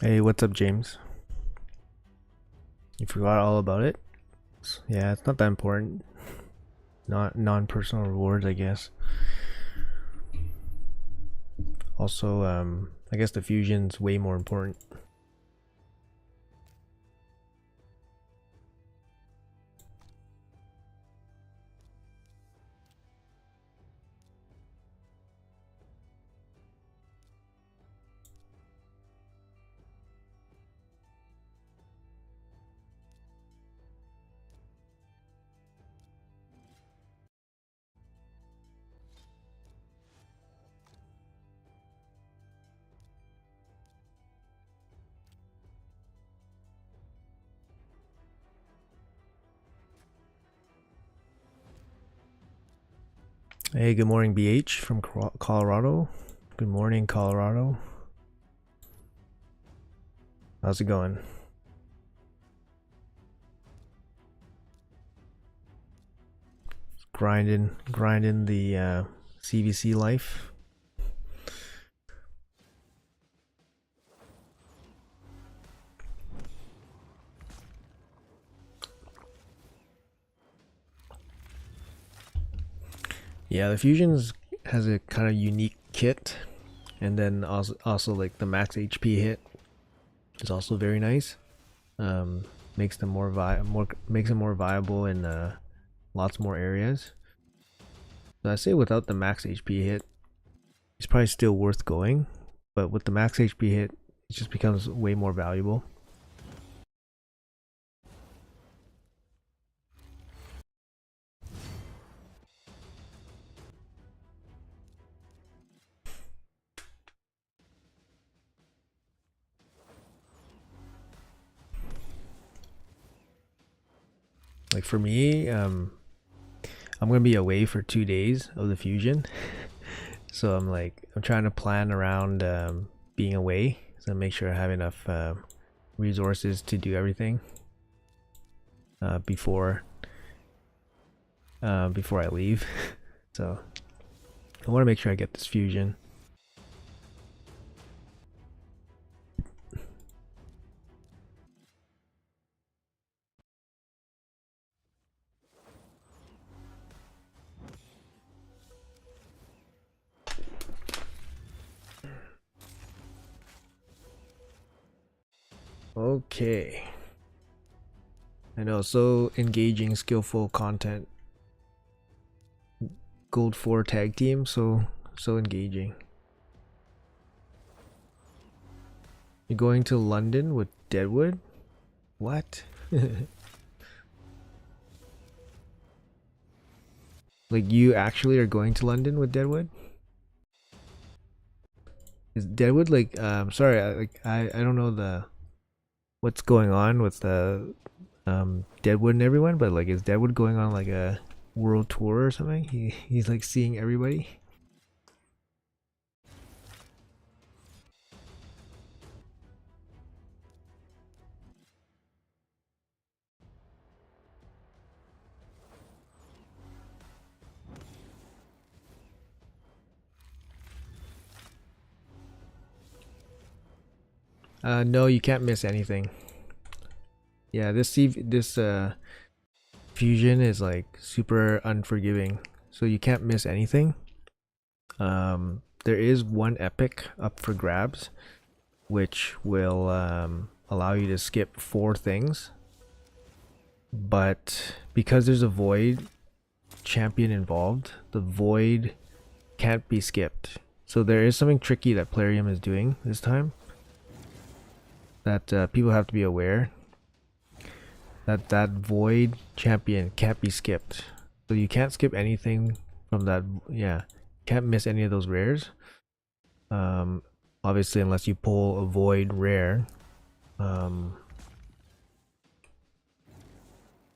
Hey, what's up, James? You forgot all about it? Yeah, it's not that important. Not non-personal rewards, I guess. Also, I guess the fusion's way more important. Hey, good morning, BH from Colorado. Good morning, Colorado. How's it going? Grinding the CVC life. Yeah, the fusions has a kind of unique kit, and then also like the max HP hit is also very nice. Makes them makes them more viable in lots more areas. So I say without the max HP hit, it's probably still worth going, but with the max HP hit, it just becomes way more valuable. Like for me, I'm gonna be away for 2 days of the fusion, so I'm trying to plan around being away, so make sure I have enough resources to do everything before before I leave. So I want to make sure I get this fusion. Okay. I know, so engaging, skillful content. Gold 4 tag team, so engaging. You're going to London with Deadwood? What? Like you actually are going to London with Deadwood? Is Deadwood like sorry, I don't know the what's going on with the Deadwood and everyone, but like is Deadwood going on like a world tour or something? He's like seeing everybody. No, you can't miss anything. Yeah, this fusion is like super unforgiving, so you can't miss anything. There is one epic up for grabs, which will allow you to skip 4 things, but because there's a void champion involved, the void can't be skipped. So there is something tricky that Plarium is doing this time that people have to be aware that void champion can't be skipped. So you can't skip anything from that. Yeah, can't miss any of those rares. Um, Obviously unless you pull a void rare. But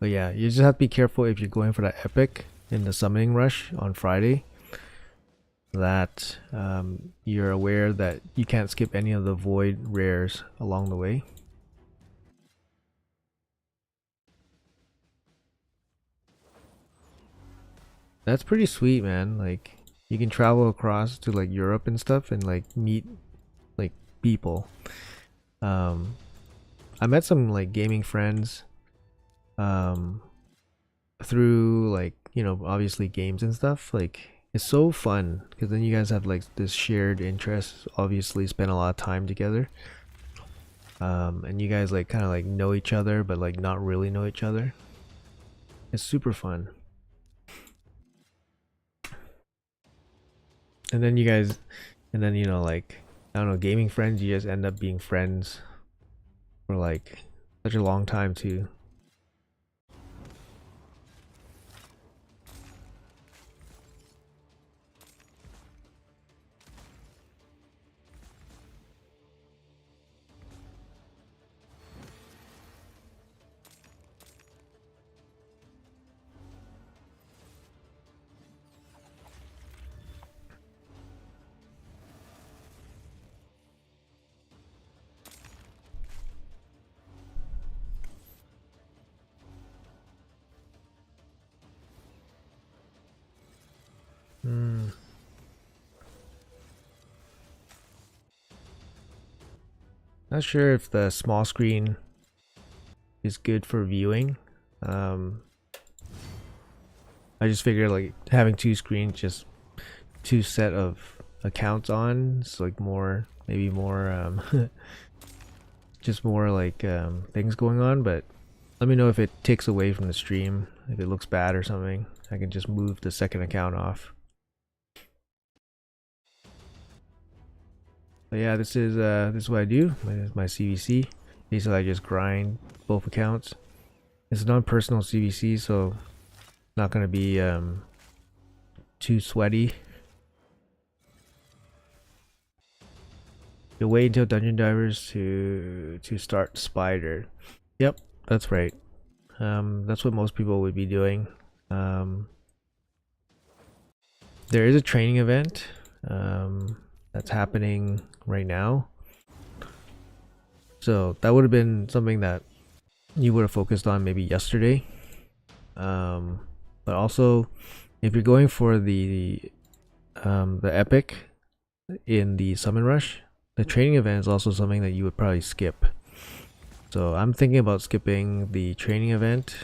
yeah, you just have to be careful if you're going for that epic in the summoning rush on Friday. That you're aware that you can't skip any of the void rares along the way. That's pretty sweet, man. Like you can travel across to like Europe and stuff and like meet like people. I met some like gaming friends through like, you know, obviously games and stuff. Like it's so fun because then you guys have like this shared interest, obviously spend a lot of time together. And you guys like kind of like know each other but like not really know each other. It's super fun. And then you guys, and then you know, like I don't know, gaming friends, you just end up being friends for like such a long time too. Hmm. Not sure if the small screen is good for viewing. Um, I just figured like having two screens, just two set of accounts on, it's like more, maybe more, just more like things going on. But let me know if it takes away from the stream, if it looks bad or something. I can just move the second account off. But yeah, this is what I do. My CVC. Basically, I just grind both accounts. It's a non-personal CVC, so not gonna be too sweaty. You'll wait until dungeon divers to start spider. Yep, that's right. That's what most people would be doing. There is a training event that's happening right now. So that would have been something that you would have focused on maybe yesterday. But also, if you're going for the epic in the summon rush, the training event is also something that you would probably skip. So I'm thinking about skipping the training event,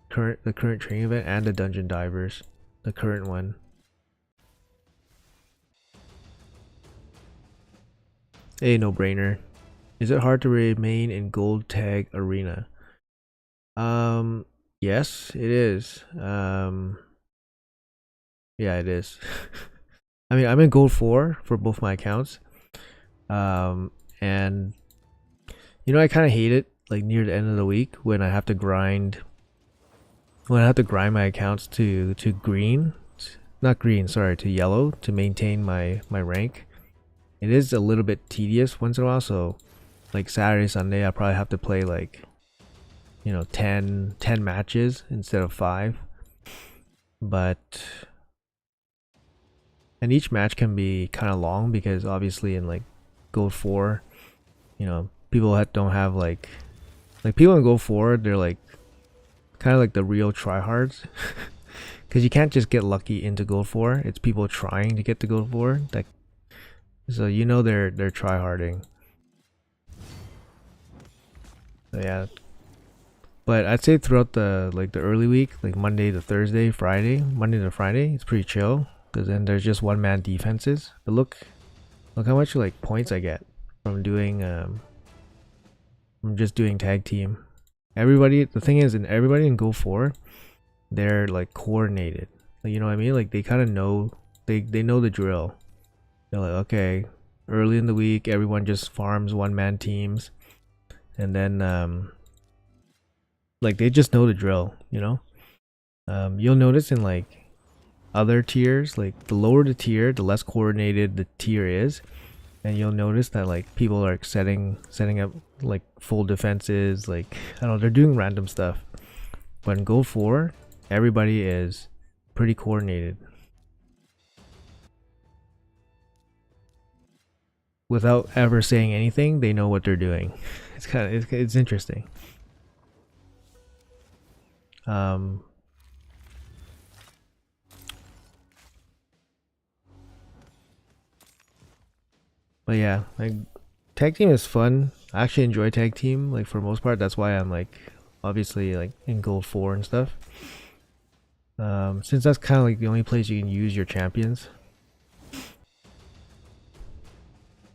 the current training event, and the dungeon divers, the current one. A no-brainer. Is it hard to remain in gold tag arena? Yes, it is. Yeah, it is. I mean, I'm in gold 4 for both my accounts. And you know, I kind of hate it like near the end of the week when I have to grind my accounts to green, not green, sorry, to yellow to maintain my rank. It is a little bit tedious once in a while, so like Saturday, Sunday, I probably have to play like, you know, 10 matches instead of 5. But and each match can be kind of long because obviously in like Gold 4, you know, people don't have like people in Gold 4, they're like kind of like the real tryhards. Because you can't just get lucky into Gold 4. It's people trying to get to Gold 4. That, so you know they're tryharding. So yeah. But I'd say throughout the early week, like Monday to Thursday, Monday to Friday, it's pretty chill. Because then there's just one man defenses. But look how much like points I get from doing from just doing tag team. Everybody, the thing is, everybody in Go 4, they're like coordinated. Like, you know what I mean? Like they kind of know, they know the drill. They're like, okay, early in the week, everyone just farms one man teams, and then like they just know the drill. You know, you'll notice in like other tiers, like the lower the tier, the less coordinated the tier is, and you'll notice that like people are setting up like full defenses, like I don't know, they're doing random stuff. But in Go 4, everybody is pretty coordinated without ever saying anything. They know what they're doing. It's kind of it's interesting. But yeah, like tag team is fun. I actually enjoy tag team, like for most part. That's why I'm like obviously like in gold 4 and stuff. Since that's kind of like the only place you can use your champions.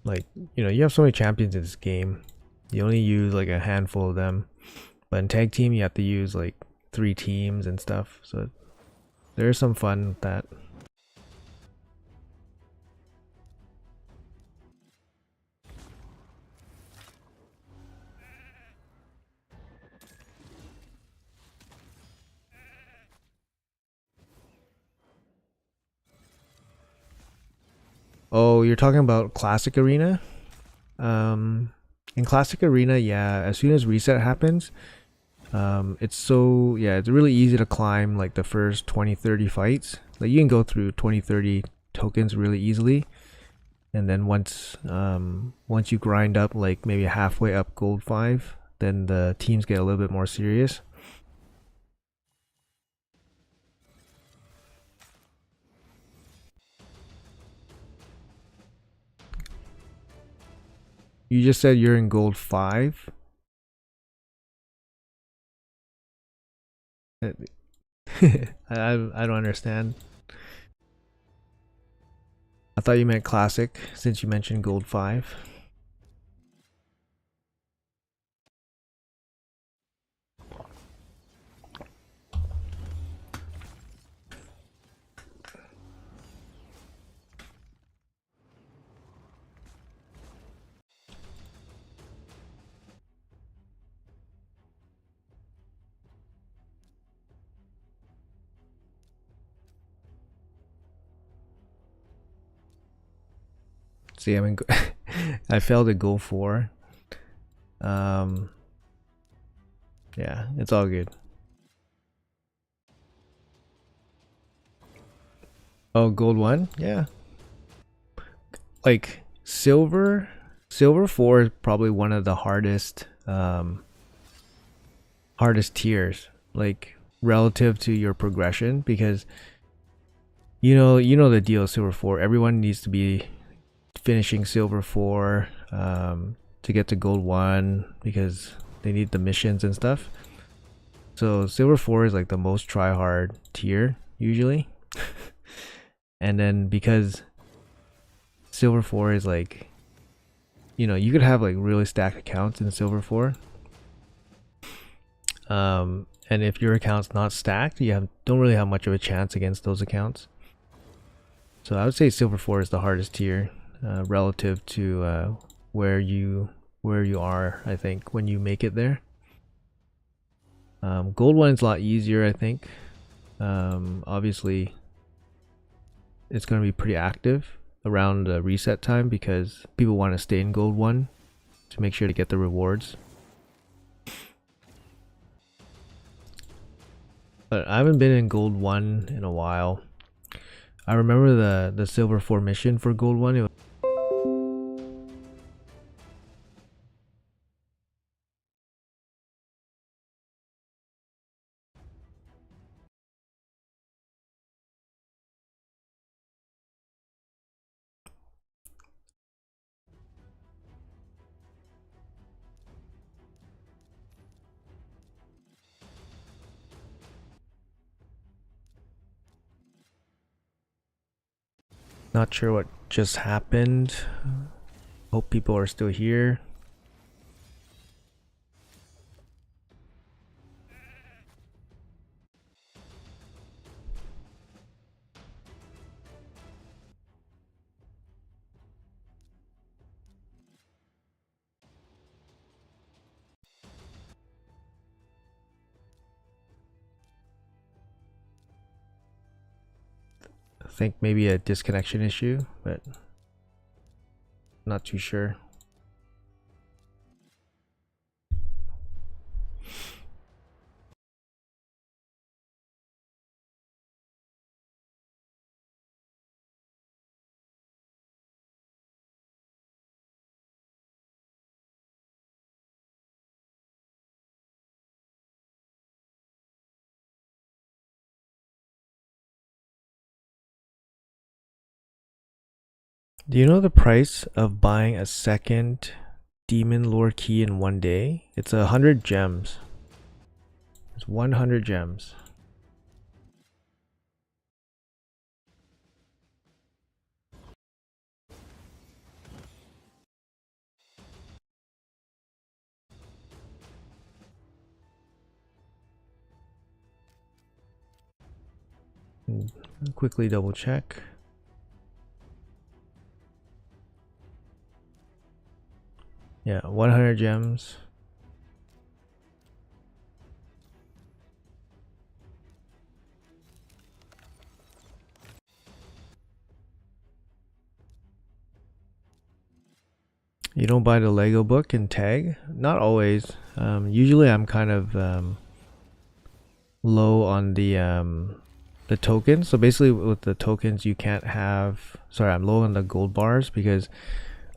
Like, you have so many champions in this game. You only use like a handful of them. But in tag team, you have to use like 3 teams and stuff. So there's some fun with that. Oh, you're talking about Classic Arena? In Classic Arena, yeah, as soon as reset happens, it's really easy to climb like the first 20-30 fights. Like you can go through 20-30 tokens really easily. And then once you grind up like maybe halfway up gold 5, then the teams get a little bit more serious. You just said you're in gold 5. I don't understand. I thought you meant classic since you mentioned gold 5. See, I failed at gold 4. Um, yeah, it's all good. Oh, gold 1? Yeah. Like silver 4 is probably one of the hardest tiers, like relative to your progression, because you know the deal. Silver 4, everyone needs to be finishing silver 4 to get to gold 1 because they need the missions and stuff. So silver 4 is like the most try hard tier usually. And then because silver 4 is like, you could have like really stacked accounts in silver 4. And if your account's not stacked, don't really have much of a chance against those accounts. So I would say silver 4 is the hardest tier relative to where you are, I think, when you make it there. Gold 1 is a lot easier, I think. Obviously it's going to be pretty active around reset time because people want to stay in gold 1 to make sure to get the rewards. But I haven't been in gold 1 in a while. I remember the silver 4 mission for gold 1. Not sure what just happened. Hope people are still here. I think maybe a disconnection issue, but not too sure. Do you know the price of buying a second demon lore key in 1 day. It's 100 gems. It's 100 gems. Quickly double check. Yeah, 100 gems. You don't buy the Lego book and tag? Not always. Usually I'm kind of low on the tokens. So basically with the tokens you can't have, sorry, I'm low on the gold bars because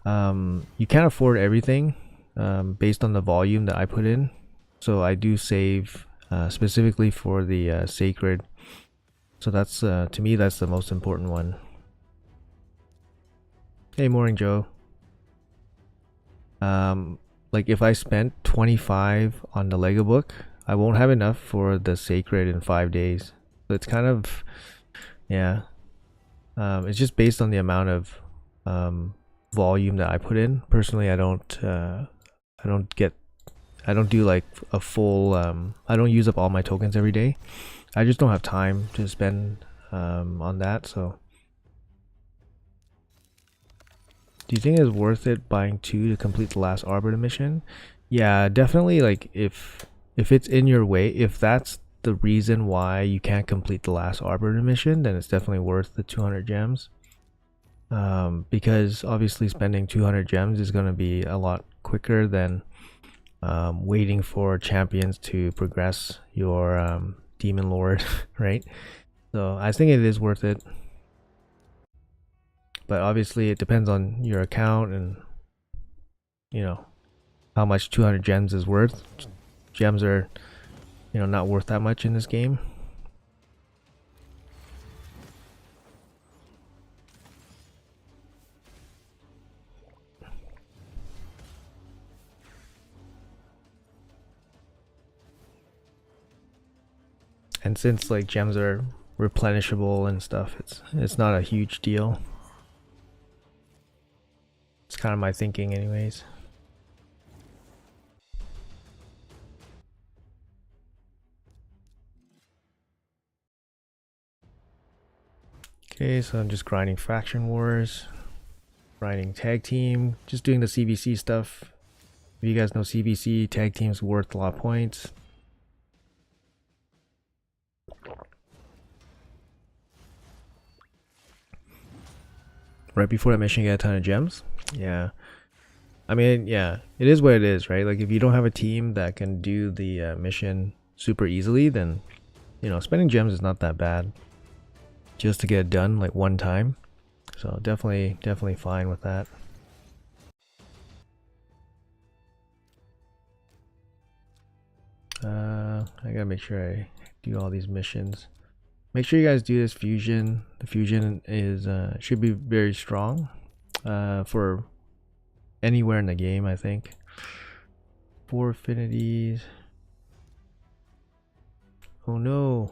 you can't afford everything based on the volume that I put in. So I do save specifically for the sacred. So that's to me that's the most important one. Hey, morning Joe. Like if I spent 25 on the Lego book, I won't have enough for the sacred in 5 days. So it's kind of, yeah. It's just based on the amount of volume that I put in. Personally, I don't do like a full I don't use up all my tokens every day. I just don't have time to spend on that. So do you think it's worth it buying 2 to complete the last Arbiter mission? Yeah, definitely. Like if it's in your way, if that's the reason why you can't complete the last Arbiter mission, then it's definitely worth the 200 gems. Because obviously spending 200 gems is going to be a lot quicker than waiting for champions to progress your demon lord, right? So I think it is worth it. But obviously it depends on your account and you know how much 200 gems is worth. Gems are, you know, not worth that much in this game. And since like gems are replenishable and stuff, it's not a huge deal. It's kind of my thinking anyways. Okay, so I'm just grinding faction wars, grinding tag team, just doing the CBC stuff. If you guys know CBC, tag team's worth a lot of points. Right before that mission, you get a ton of gems. Yeah. I mean, yeah, it is what it is, right? Like if you don't have a team that can do the mission super easily, then, you know, spending gems is not that bad. Just to get it done like one time. So definitely fine with that. I gotta make sure I do all these missions. Make sure you guys do this fusion. The fusion is should be very strong for anywhere in the game, I think. 4 affinities. Oh no.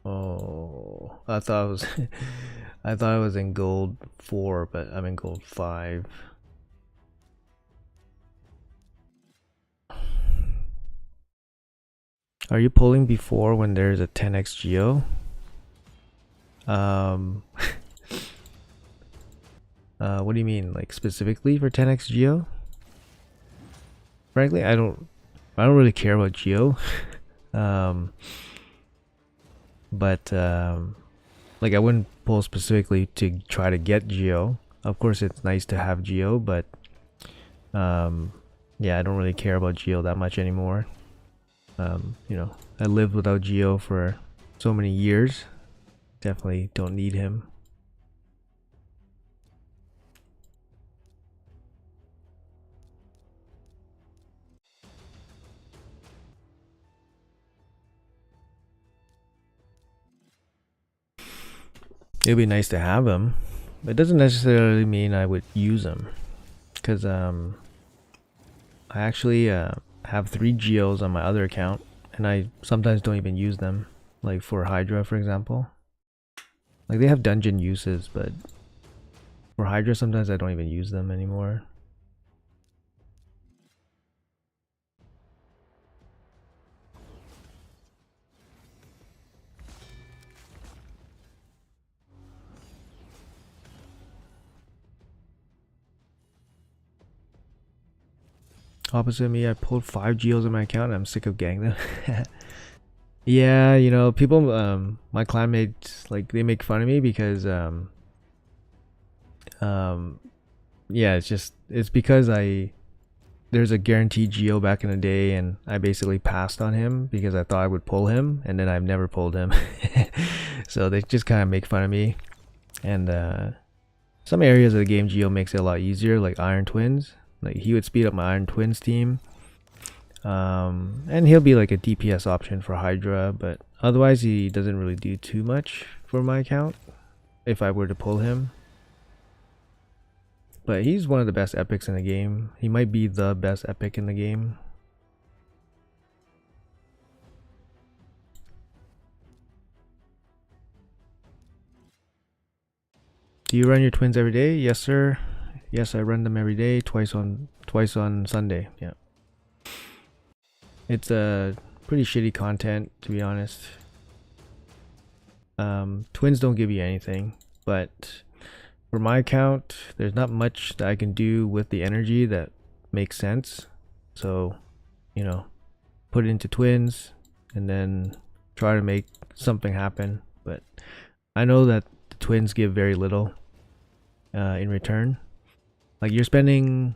Oh, I thought it was I thought I was in gold 4, but I'm in gold 5. Are you pulling before when there's a 10x geo? What do you mean, like specifically for 10x geo? Frankly, I don't really care about geo. But like I wouldn't pull specifically to try to get geo. Of course, it's nice to have geo, but yeah, I don't really care about geo that much anymore. You know, I lived without geo for so many years. Definitely don't need him. It'd be nice to have him, It doesn't necessarily mean I would use them, because I actually have 3 geos on my other account, and I sometimes don't even use them, like for Hydra, for example. Like, they have dungeon uses, but for Hydra, sometimes I don't even use them anymore. Opposite me, I pulled 5 geos in my account and I'm sick of getting them. Yeah, you know, people, my clanmates, like, they make fun of me because, yeah, it's because there's a guaranteed geo back in the day and I basically passed on him because I thought I would pull him, and then I've never pulled him. So they just kind of make fun of me. And, some areas of the game geo makes it a lot easier, like Iron Twins. Like, he would speed up my Iron Twins team. And he'll be like a DPS option for Hydra, but otherwise he doesn't really do too much for my account if I were to pull him. But he's one of the best epics in the game. He might be the best epic in the game. Do you run your twins every day? Yes, sir. Yes, I run them every day, twice on Sunday. Yeah. It's a pretty shitty content, to be honest. Twins don't give you anything, but for my account, there's not much that I can do with the energy that makes sense. So, you know, put it into twins and then try to make something happen. But I know that the twins give very little in return. Like, you're spending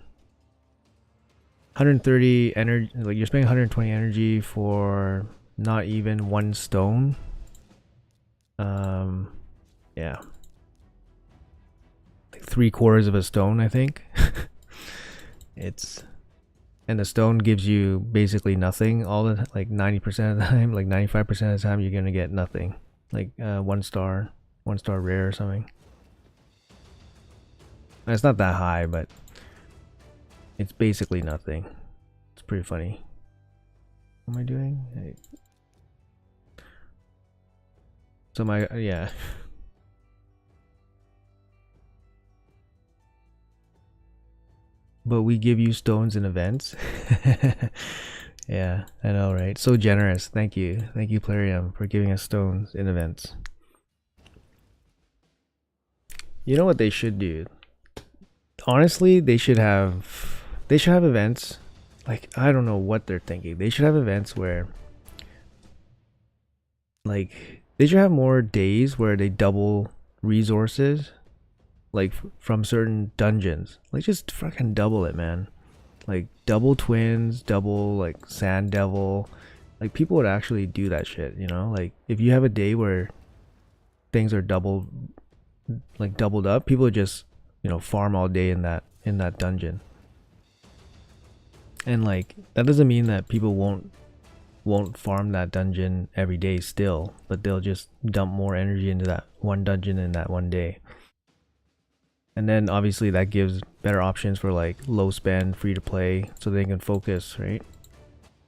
130 energy, like you're spending 120 energy for not even 1 stone. Yeah, like 3/4 of a stone, I think. And the stone gives you basically nothing all the, like 90% of the time, like 95% of the time you're gonna get nothing, like 1 star rare or something. And it's not that high, but it's basically nothing. It's pretty funny. What am I doing? Hey. So my, yeah. But we give you stones in events. Yeah, I know, right? So generous. Thank you. Thank you, Plarium, for giving us stones in events. You know what they should do? Honestly, they should have events. Like, I don't know what they're thinking. They should have events where, like, they should have more days where they double resources, like from certain dungeons. Like, just fucking double it, man. Like, double twins, double like sand devil. Like, people would actually do that shit, you know? Like, if you have a day where things are doubled up, people would just, you know, farm all day in that dungeon. And like, that doesn't mean that people won't farm that dungeon every day still, but they'll just dump more energy into that one dungeon in that one day. And then obviously that gives better options for like low spend, free to play, so they can focus, right,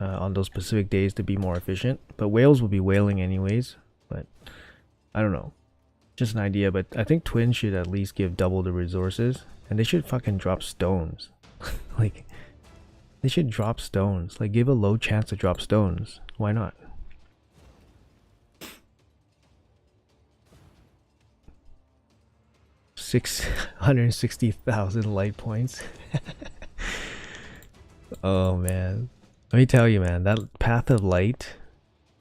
on those specific days to be more efficient. But whales will be whaling anyways, but I don't know, just an idea. But I think twins should at least give double the resources, and they should fucking drop stones. Like, they should drop stones. Like, give a low chance to drop stones. Why not? $660,000 light points. Oh man, let me tell you, man, that Path of Light,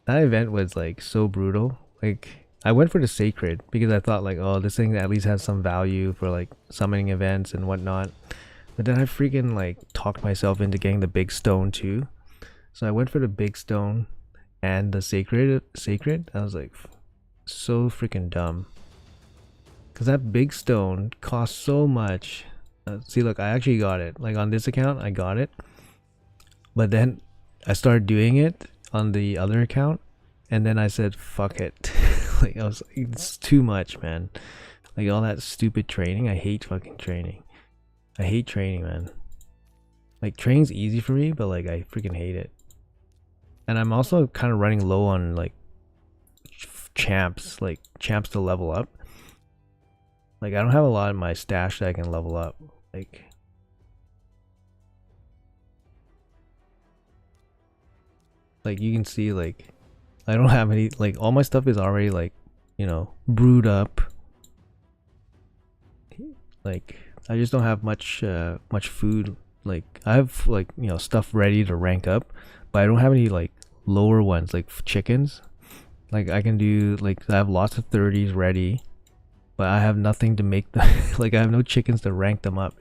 that event was like so brutal. Like, I went for the Sacred because I thought like, oh, this thing at least has some value for like summoning events and whatnot. But then I freaking like talked myself into getting the big stone too. So I went for the big stone and the sacred. I was like, so freaking dumb. Cause that big stone costs so much. See, look, I actually got it. Like, on this account, I got it. But then I started doing it on the other account, and then I said, fuck it. Like, I was like, it's too much, man. Like all that stupid training. I hate fucking training. I hate training, man. Like training's easy for me, but like I freaking hate it. And I'm also kind of running low on like champs to level up. Like I don't have a lot in my stash that I can level up. Like you can see, like I don't have any, like all my stuff is already like, you know, brewed up. Like I just don't have much food. Like I have like, you know, stuff ready to rank up, but I don't have any like lower ones like chickens. Like I can do, like I have lots of 30s ready, but I have nothing to make them. Like I have no chickens to rank them up.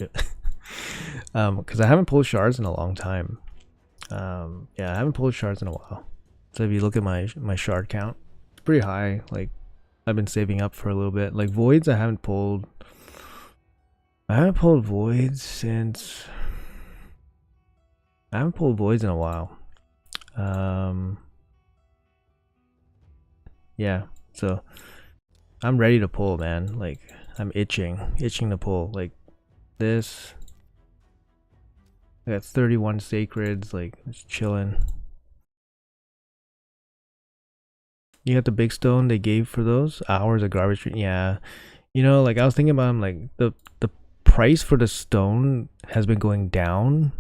Because I haven't pulled shards in a long time. Yeah, I haven't pulled shards in a while. So if you look at my shard count, it's pretty high. Like I've been saving up for a little bit. Like voids, I haven't pulled voids since. I haven't pulled voids in a while. Yeah, so I'm ready to pull, man. Like I'm itching to pull. Like this. I got 31 sacreds, like just chilling. You got the big stone they gave for those hours of garbage. Yeah, you know, like I was thinking about them, like the price for the stone has been going down,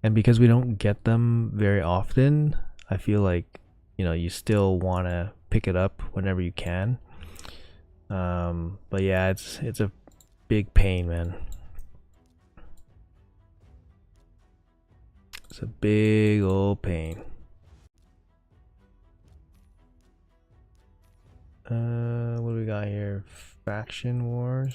and because we don't get them very often, I feel like, you know, you still want to pick it up whenever you can. But yeah, it's a big pain, man. It's a big old pain. What do we got here? Faction wars.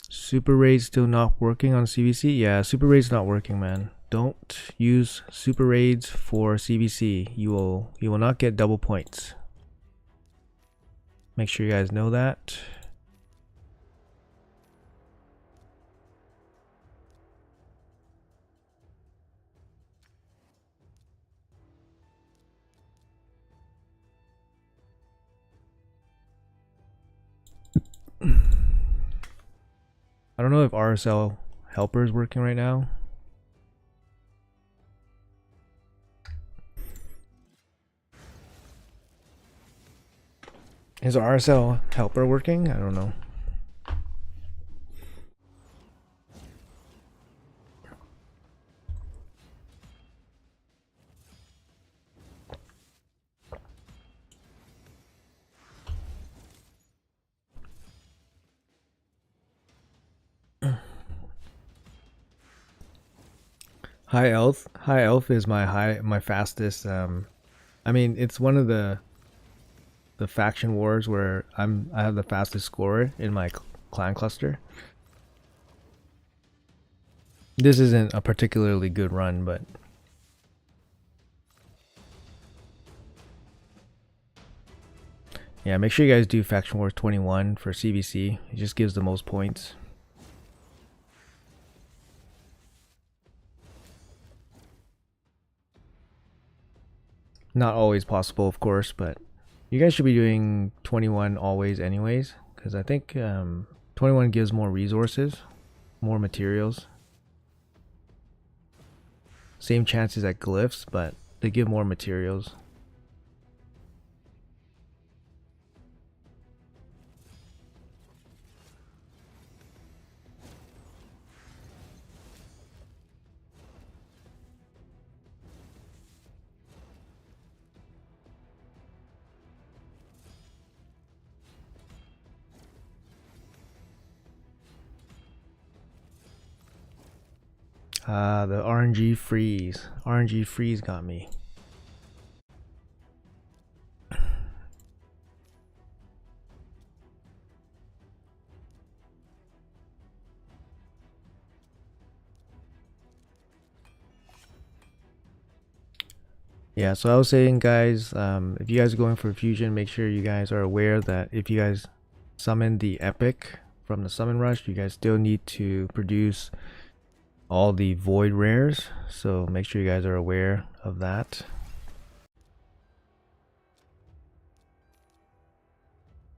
Super raid still not working on CVC? Yeah, super raid's not working, man. Don't use super raids for CVC. You will not get double points. Make sure you guys know that. I don't know if RSL helper is working right now. Is RSL helper working? I don't know. High elf is my fastest. I mean, it's one of the faction wars where I have the fastest score in my clan cluster. This isn't a particularly good run, but yeah, make sure you guys do faction wars 21 for CVC. It just gives the most points. Not always possible, of course, but you guys should be doing 21 always anyways, because I think 21 gives more resources, more materials. Same chances at glyphs, but they give more materials. The RNG freeze. RNG freeze got me. Yeah, so I was saying, guys, if you guys are going for fusion, make sure you guys are aware that if you guys summon the epic from the summon rush, you guys still need to produce all the void rares, so make sure you guys are aware of that.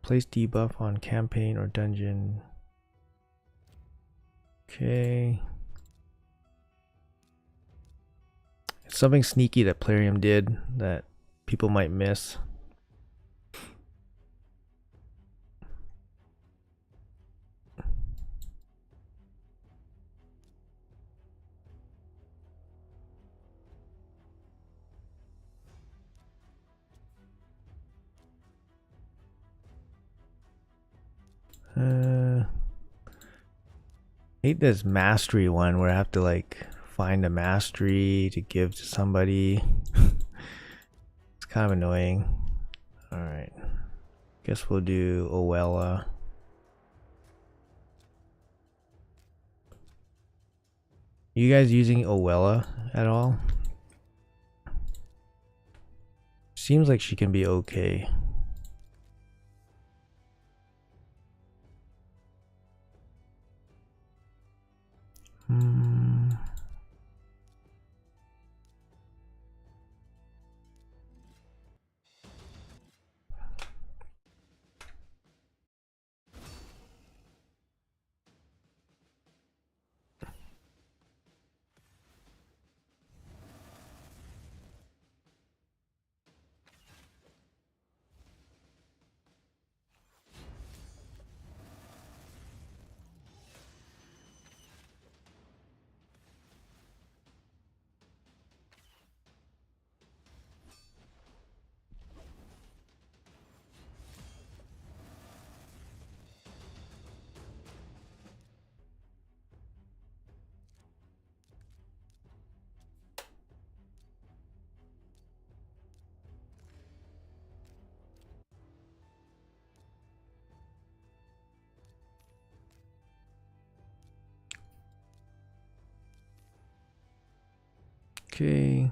Place debuff on campaign or dungeon. Okay. It's something sneaky that Plarium did that people might miss. Hate this mastery one where I have to like find a mastery to give to somebody. It's kind of annoying. Alright. Guess we'll do Owella. You guys using Owella at all? Seems like she can be okay. Okay.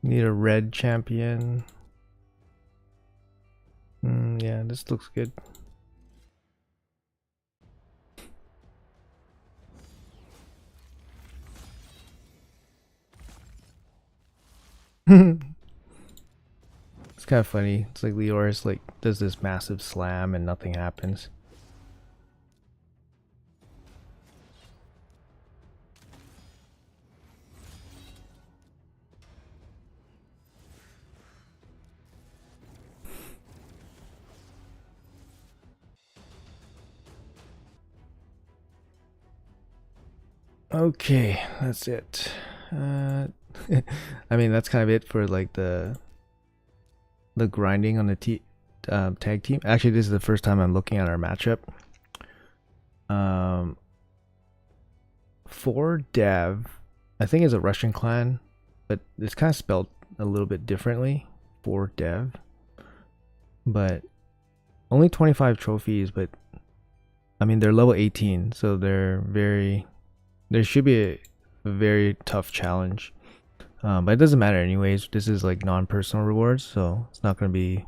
Need a red champion. Yeah, this looks good. It's kind of funny. It's like Leoris like does this massive slam and nothing happens. Okay, that's it. I mean, that's kind of it for like the grinding on the tag team. Actually, this is the first time I'm looking at our matchup. For Dev, I think it's a Russian clan, but it's kind of spelled a little bit differently for Dev. But only 25 trophies, but I mean they're level 18, so there should be a very tough challenge. But it doesn't matter anyways. This is like non-personal rewards, so it's not going to be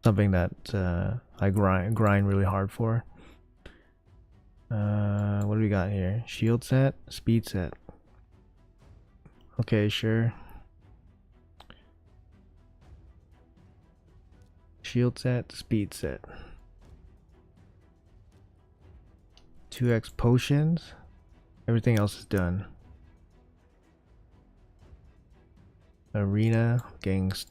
something that I grind really hard for. What do we got here? Shield set, speed set. Okay, sure. Shield set, speed set. 2x potions. Everything else is done. Arena gangs.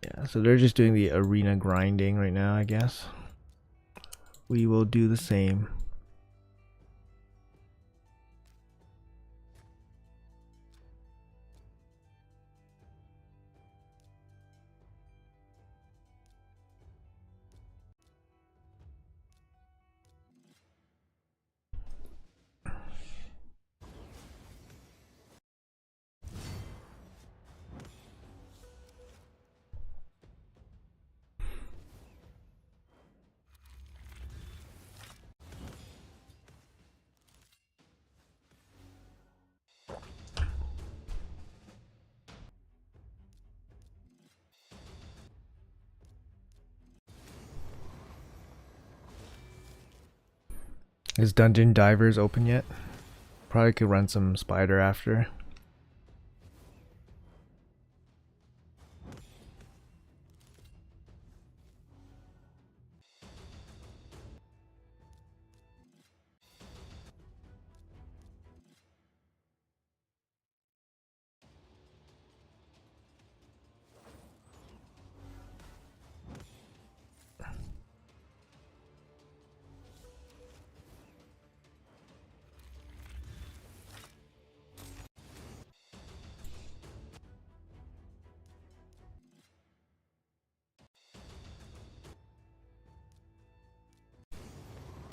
Yeah, so they're just doing the arena grinding right now, I guess. We will do the same. Is Dungeon Divers open yet? Probably could run some spider after.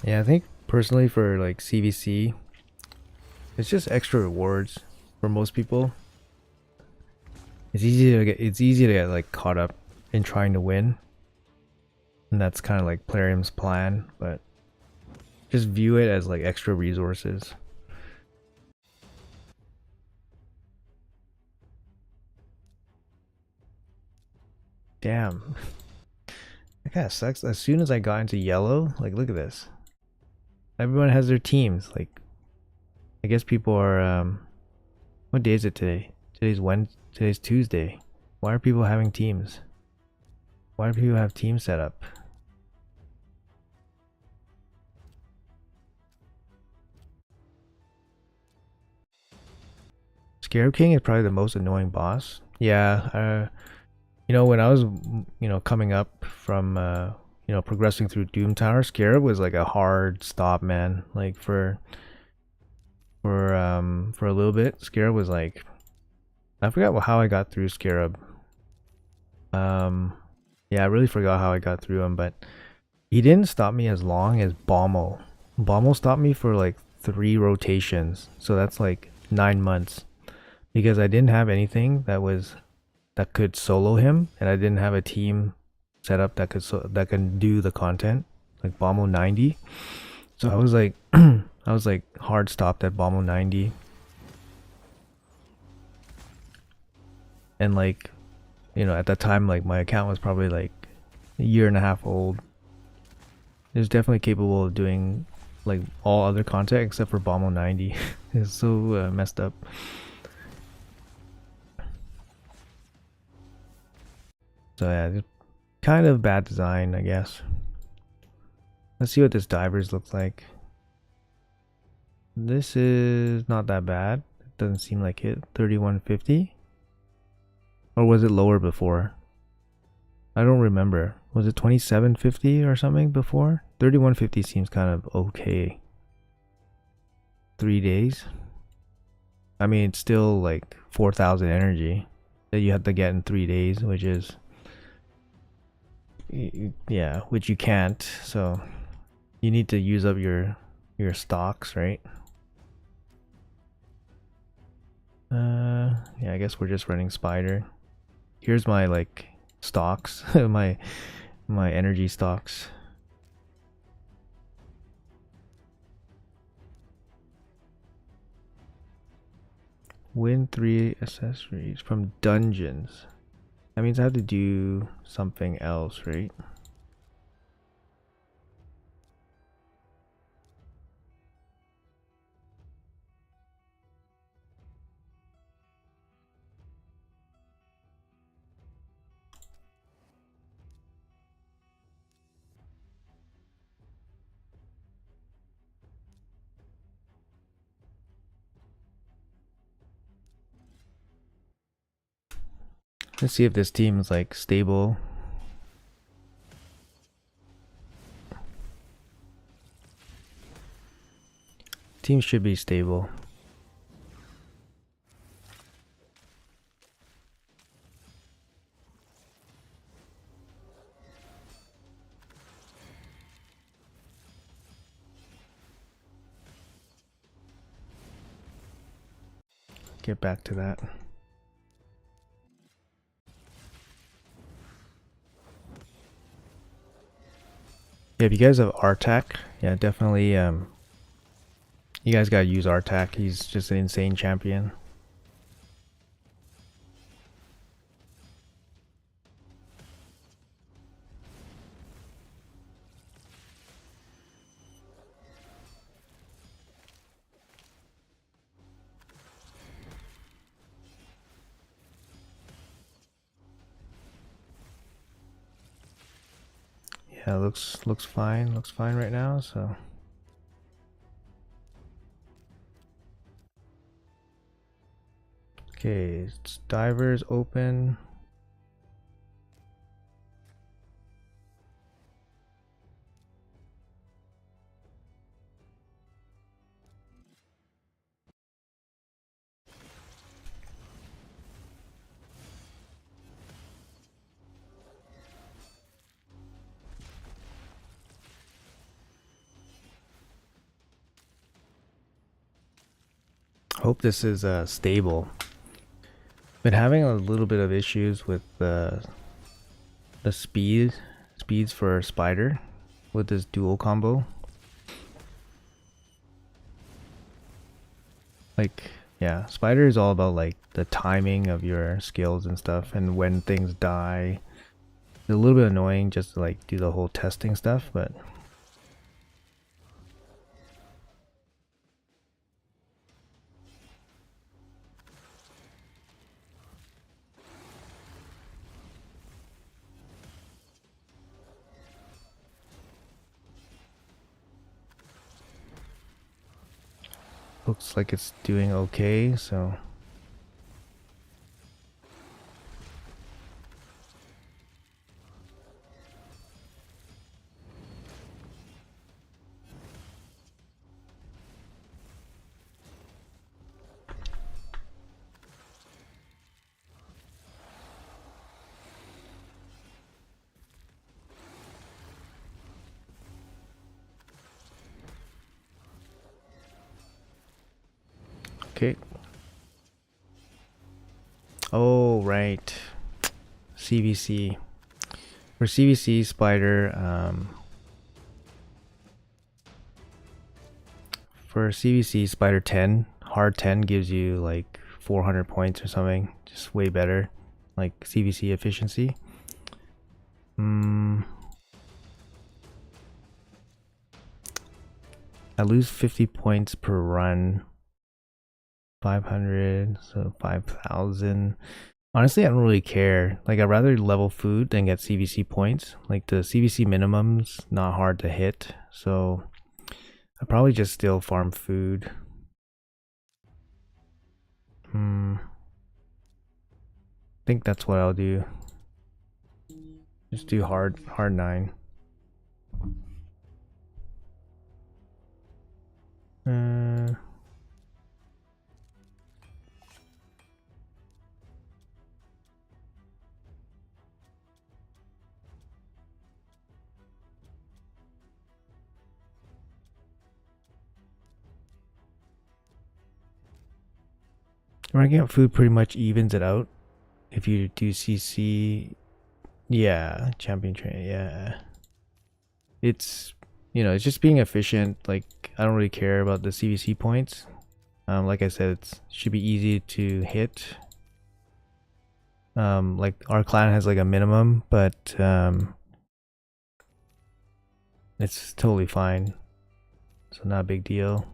Yeah, I think personally for like CVC, it's just extra rewards for most people. It's easy to get like caught up in trying to win. And that's kind of like Plarium's plan, but just view it as like extra resources. Damn. That kind of sucks. As soon as I got into yellow, like look at this. Everyone has their teams. Like I guess people are what day is it today? Today's Tuesday. Why are people having teams? Why do people have teams set up? Scarab King is probably the most annoying boss. Yeah, you know, when I was, coming up from, progressing through Doom Tower, Scarab was like a hard stop, man. Like for a little bit, Scarab was like, I forgot how I got through Scarab. Yeah, I really forgot how I got through him, but he didn't stop me as long as Bommel. Bommel stopped me for like 3 rotations, so that's like 9 months because I didn't have anything that could solo him, and I didn't have a team set up that can do the content like Bommel 90. So I was like, I was like hard stopped at Bommel 90, and like, at that time, like my account was probably like a year and a half old. It was definitely capable of doing like all other content except for Bommel 90. It's so messed up. So yeah, just kind of bad design, I guess. Let's see what this divers looks like. This is not that bad. It doesn't seem like it. 3150? Or was it lower before? I don't remember. Was it 2750 or something before? 3150 seems kind of okay. 3 days? I mean, it's still like 4,000 energy that you have to get in 3 days, which is, yeah, which you can't. So you need to use up your stocks, right? Yeah, I guess we're just running spider. Here's my like stocks, my energy stocks. Win 3 accessories from dungeons. That means I have to do something else, right? Let's see if this team is like stable. Team should be stable. Get back to that. Yeah, if you guys have Artak, yeah, definitely you guys gotta use Artak. He's just an insane champion. Yeah, looks fine. Looks fine right now. So okay, it's divers open. Hope this is stable. Been having a little bit of issues with the speeds for spider with this dual combo. Like, yeah, spider is all about like the timing of your skills and stuff, and when things die. It's a little bit annoying just to like do the whole testing stuff, but looks like it's doing okay, so okay. Oh, right. CVC. For CVC spider, for CVC spider 10, hard 10 gives you like 400 points or something. Just way better. Like CVC efficiency. I lose 50 points per run. 500, so 5,000. Honestly, I don't really care. Like, I'd rather level food than get CVC points. Like, the CVC minimum's not hard to hit, so I probably just still farm food. I think that's what I'll do. Just do hard 9. Ranking up food pretty much evens it out. If you do CC, yeah, champion train, yeah. It's, it's just being efficient. Like, I don't really care about the CVC points. Like I said, it should be easy to hit. Like our clan has like a minimum, but it's totally fine. So not a big deal.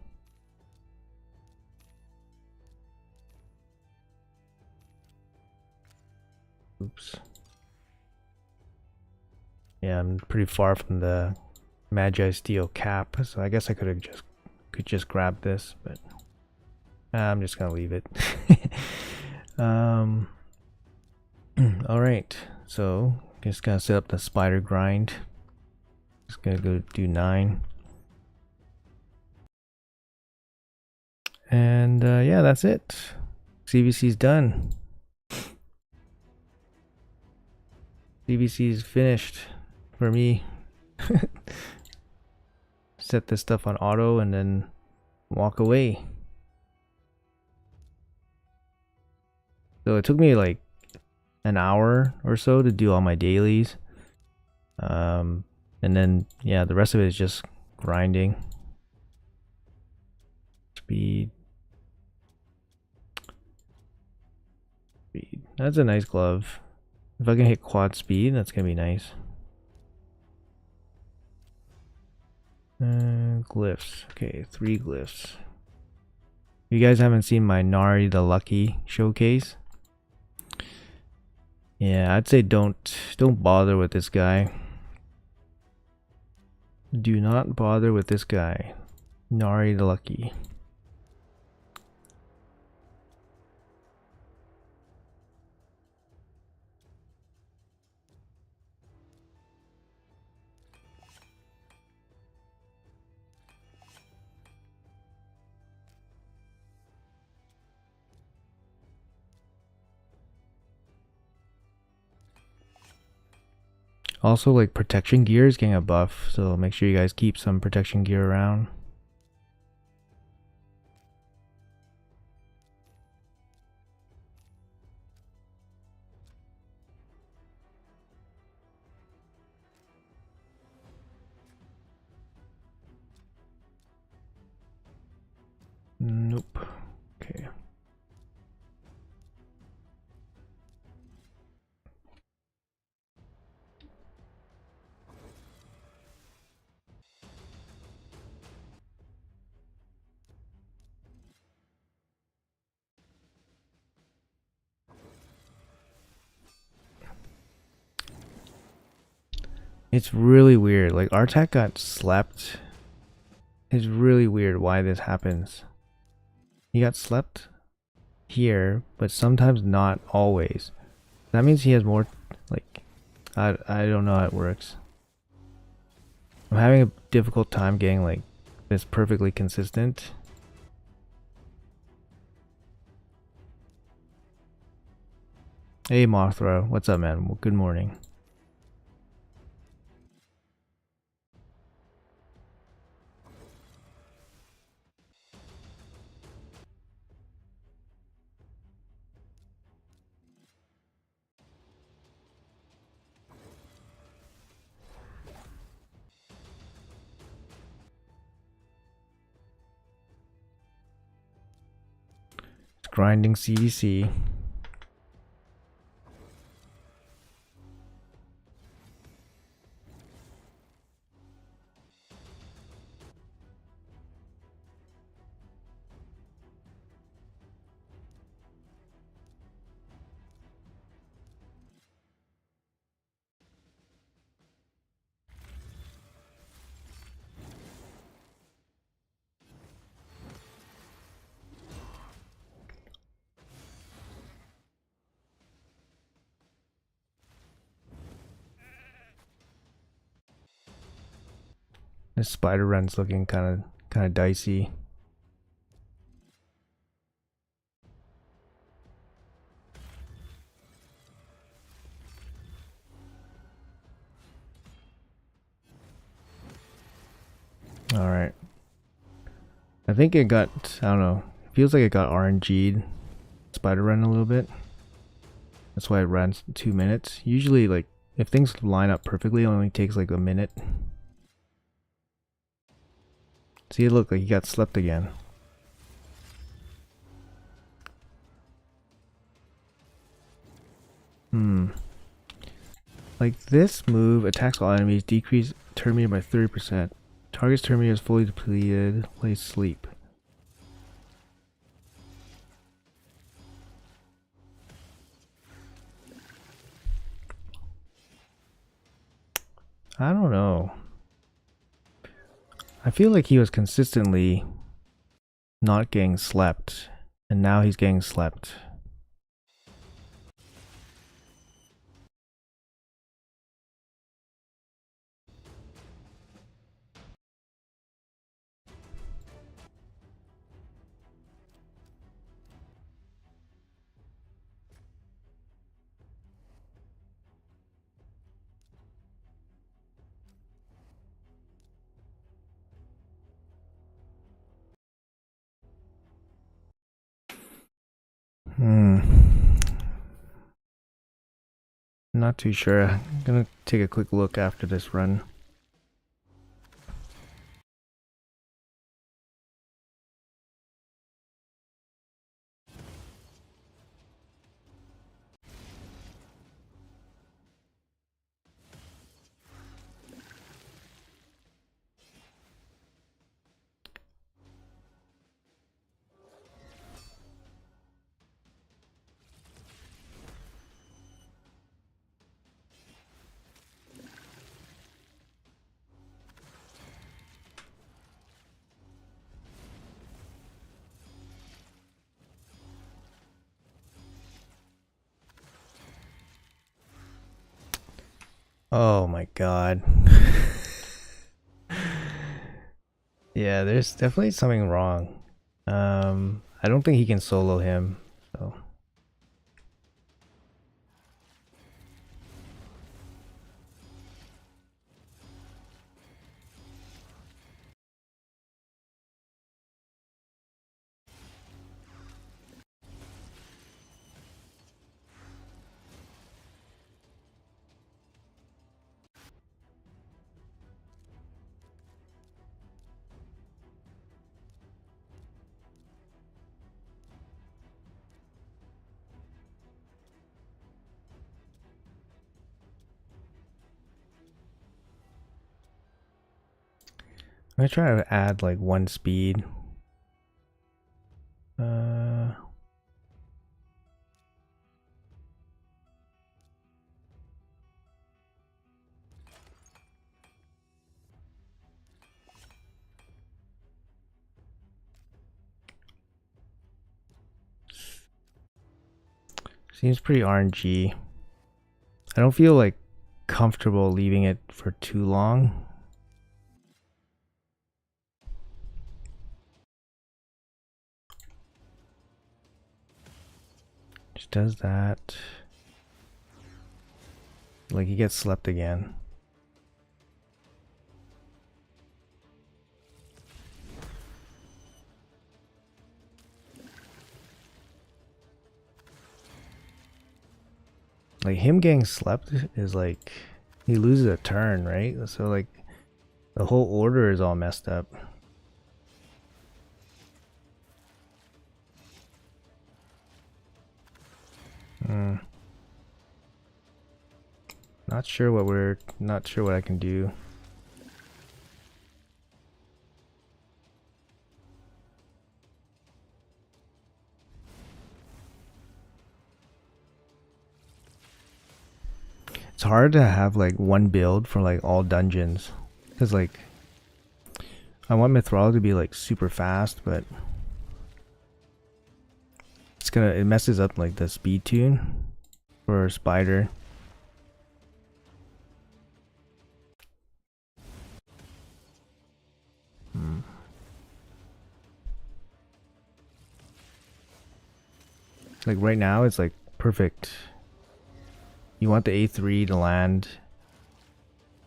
Oops. Yeah, I'm pretty far from the Magi Steel cap, so I guess I could just grab this, but I'm just gonna leave it. All right, so just gonna set up the spider grind. Just gonna go do 9, and yeah, that's it. CVC's done. CVC's finished for me. Set this stuff on auto and then walk away. So it took me like an hour or so to do all my dailies. And then yeah, the rest of it is just grinding. Speed. That's a nice glove. If I can hit quad speed, that's gonna be nice. Glyphs. Okay, 3 glyphs. If you guys haven't seen my Nari the Lucky showcase, yeah, I'd say don't bother with this guy. Do not bother with this guy. Nari the Lucky. Also, like, protection gear is getting a buff, so make sure you guys keep some protection gear around. Nope. Okay. It's really weird. Like, Artak got slept. It's really weird why this happens. He got slept here, but sometimes not always. That means he has more, like, I don't know how it works. I'm having a difficult time getting, like, this perfectly consistent. Hey Mothra, what's up, man? Well, good morning. It's grinding CDC. This spider run's looking kind of dicey. All right. I think it got, I don't know. It feels like it got RNG'd spider run a little bit. That's why it ran 2 minutes. Usually, like, if things line up perfectly, it only takes like a minute. See, it looked like he got slept again. Like, this move attacks all enemies, decrease turn meter by 30%. Target's turn meter is fully depleted, plays sleep. I don't know. I feel like he was consistently not getting slept, and now he's getting slept. Not too sure. I'm gonna take a quick look after this run. Oh my god. Yeah, there's definitely something wrong. I don't think he can solo him, so. I'm gonna try to add like one speed. Uh, Seems pretty RNG. I don't feel like comfortable leaving it for too long. Just does that. Like he gets slept again. Like him getting slept is like he loses a turn, right? So like the whole order is all messed up. Not sure what I can do. It's hard to have like one build for like all dungeons, because like I want Mithril to be like super fast, but it messes up like the speed tune for Spider. Like right now it's like perfect. You want the A3 to land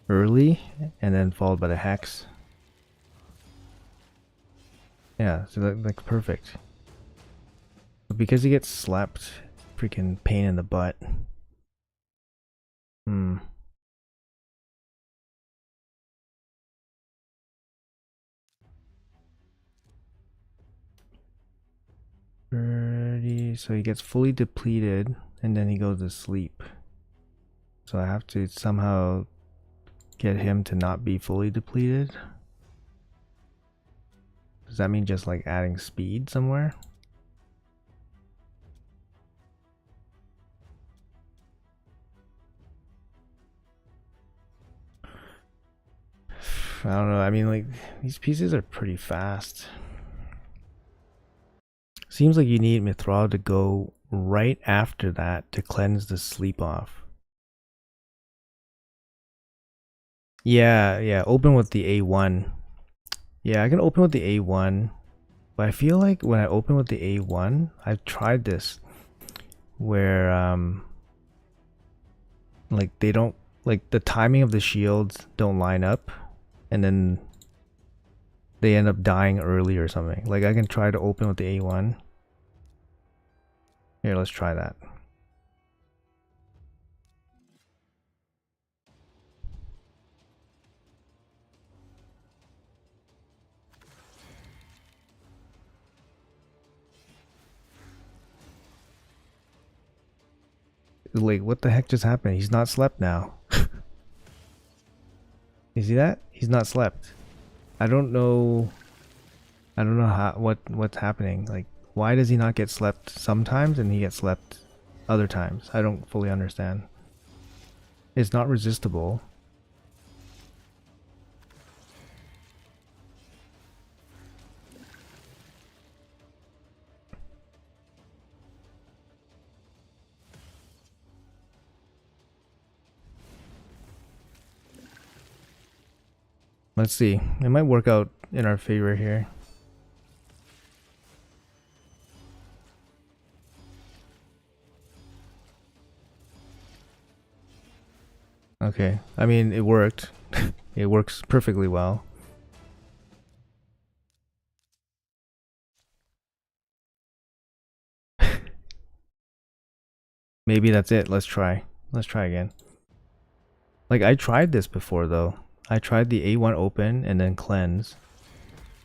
early and then followed by the hex. Yeah, so like perfect. But because he gets slept, freaking pain in the butt. Hmm. 30, so he gets fully depleted and then he goes to sleep. So I have to somehow get him to not be fully depleted. Does that mean just like adding speed somewhere? I don't know. I mean, like, these pieces are pretty fast. Seems like you need Mithril to go right after that to cleanse the sleep off. Yeah, open with the A1. Yeah, I can open with the A1. But I feel like when I open with the A1, I've tried this where like they don't, like the timing of the shields don't line up and then they end up dying early or something. Like I can try to open with the A1. Here, let's try that. Like what the heck just happened? He's not slept now. You see that? He's not slept. I don't know. I don't know how what's happening. Like why does he not get slept sometimes and he gets slept other times? I don't fully understand. It's not resistible. Let's see. It might work out in our favor here. Okay. I mean, it worked. It works perfectly well. Maybe that's it. Let's try. Let's try again. Like, I tried this before, though. I tried the A1 open and then cleanse.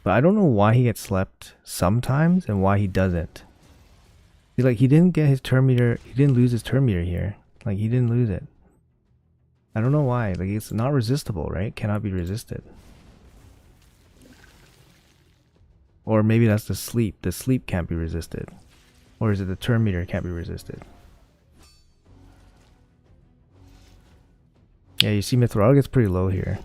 But I don't know why he gets slept sometimes and why he doesn't. Like, he didn't get his turn meter. He didn't lose his turn meter here. Like, he didn't lose it. I don't know why. Like, it's not resistible, right? Cannot be resisted. Or maybe that's the sleep. The sleep can't be resisted. Or is it the turn meter can't be resisted? Yeah, you see Mithril gets pretty low here.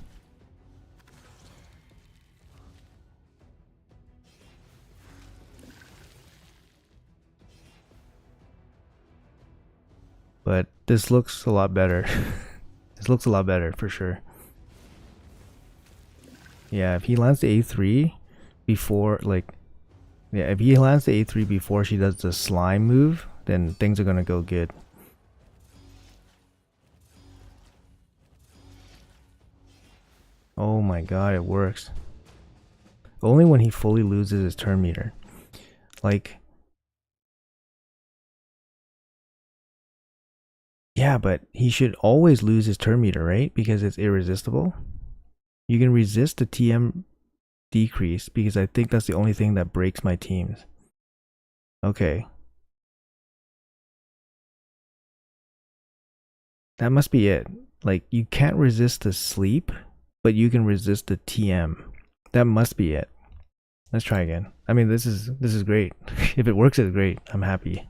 But this looks a lot better. This looks a lot better for sure. Yeah, if he lands the A3 before, like, yeah, if he lands the A3 before she does the slime move, then things are gonna go good. Oh my god, it works. Only when he fully loses his turn meter. Like, yeah, but he should always lose his turn meter, right? Because it's irresistible. You can resist the TM decrease because I think that's the only thing that breaks my teams. Okay. That must be it. Like, you can't resist the sleep, but you can resist the TM. That must be it. Let's try again. I mean, this is great. If it works, it's great. I'm happy.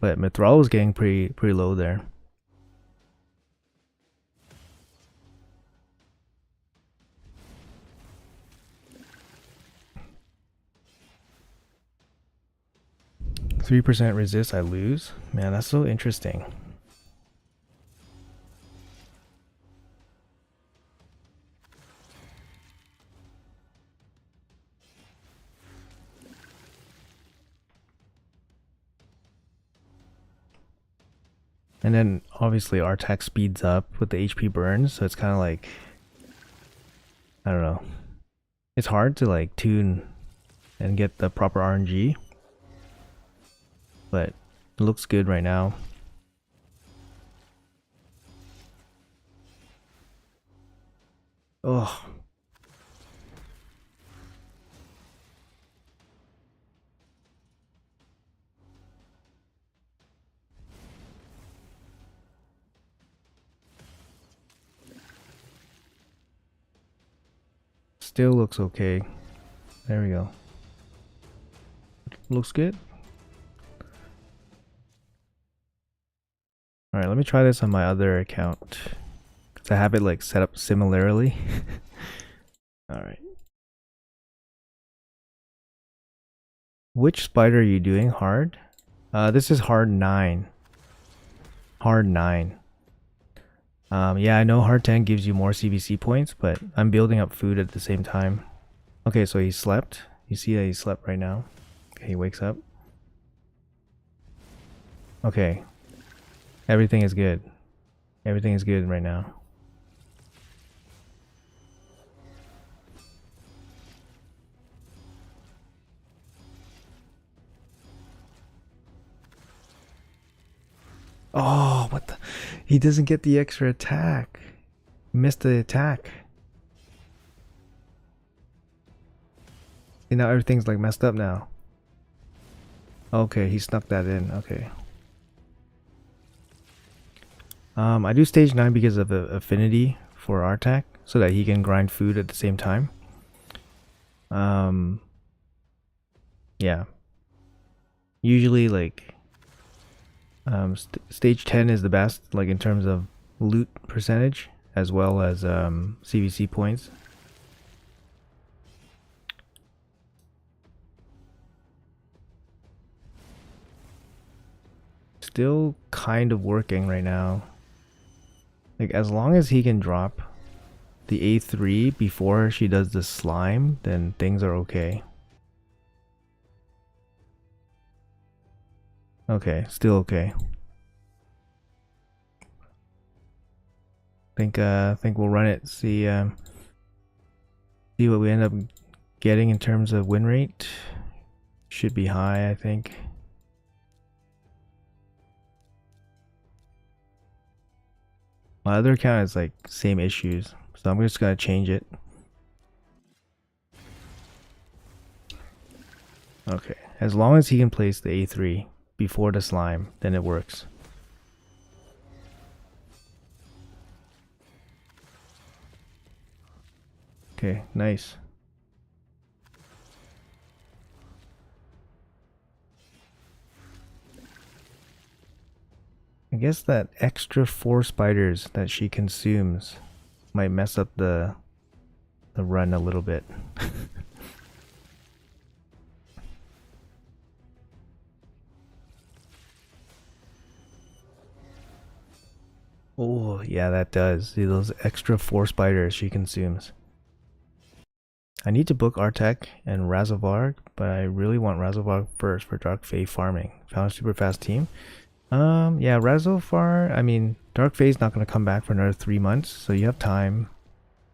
But Mithril was getting pretty low there. %3 resist, I lose. Man, that's so interesting. And then obviously our attack speeds up with the HP burns, so it's kind of like, I don't know. It's hard to like tune and get the proper RNG, but it looks good right now. Oh. Still looks okay. There we go. Looks good. Alright, let me try this on my other account. Because I have it like set up similarly. Alright. Which spider are you doing? Hard? This is hard 9. Hard 9. Yeah, I know hard 10 gives you more CVC points, but I'm building up food at the same time. Okay, so he slept. You see that he slept right now. Okay, he wakes up. Okay. Everything is good. Everything is good right now. Oh, what the? He doesn't get the extra attack. He missed the attack. See, now everything's like messed up now. Okay, he snuck that in. Okay. I do stage 9 because of the affinity for Artak, so that he can grind food at the same time. Yeah. Usually, like, stage 10 is the best, like in terms of loot percentage, as well as CVC points. still kind of working right now. Like, as long as he can drop the A3 before she does the slime, then things are okay. Okay, still okay. Think we'll run it, see what we end up getting in terms of win rate. Should be high, I think. My other account is like same issues, so I'm just gonna change it. Okay, as long as he can place the A3 before the slime, then it works. Okay, nice. I guess that extra 4 spiders that she consumes might mess up the run a little bit. Oh, yeah, that does. See those extra 4 spiders she consumes. I need to book Artek and Razovar, but I really want Razovar first for Dark Fae farming. Found a super fast team. Yeah, Razovar, I mean, Dark Fae's not going to come back for another 3 months, so you have time.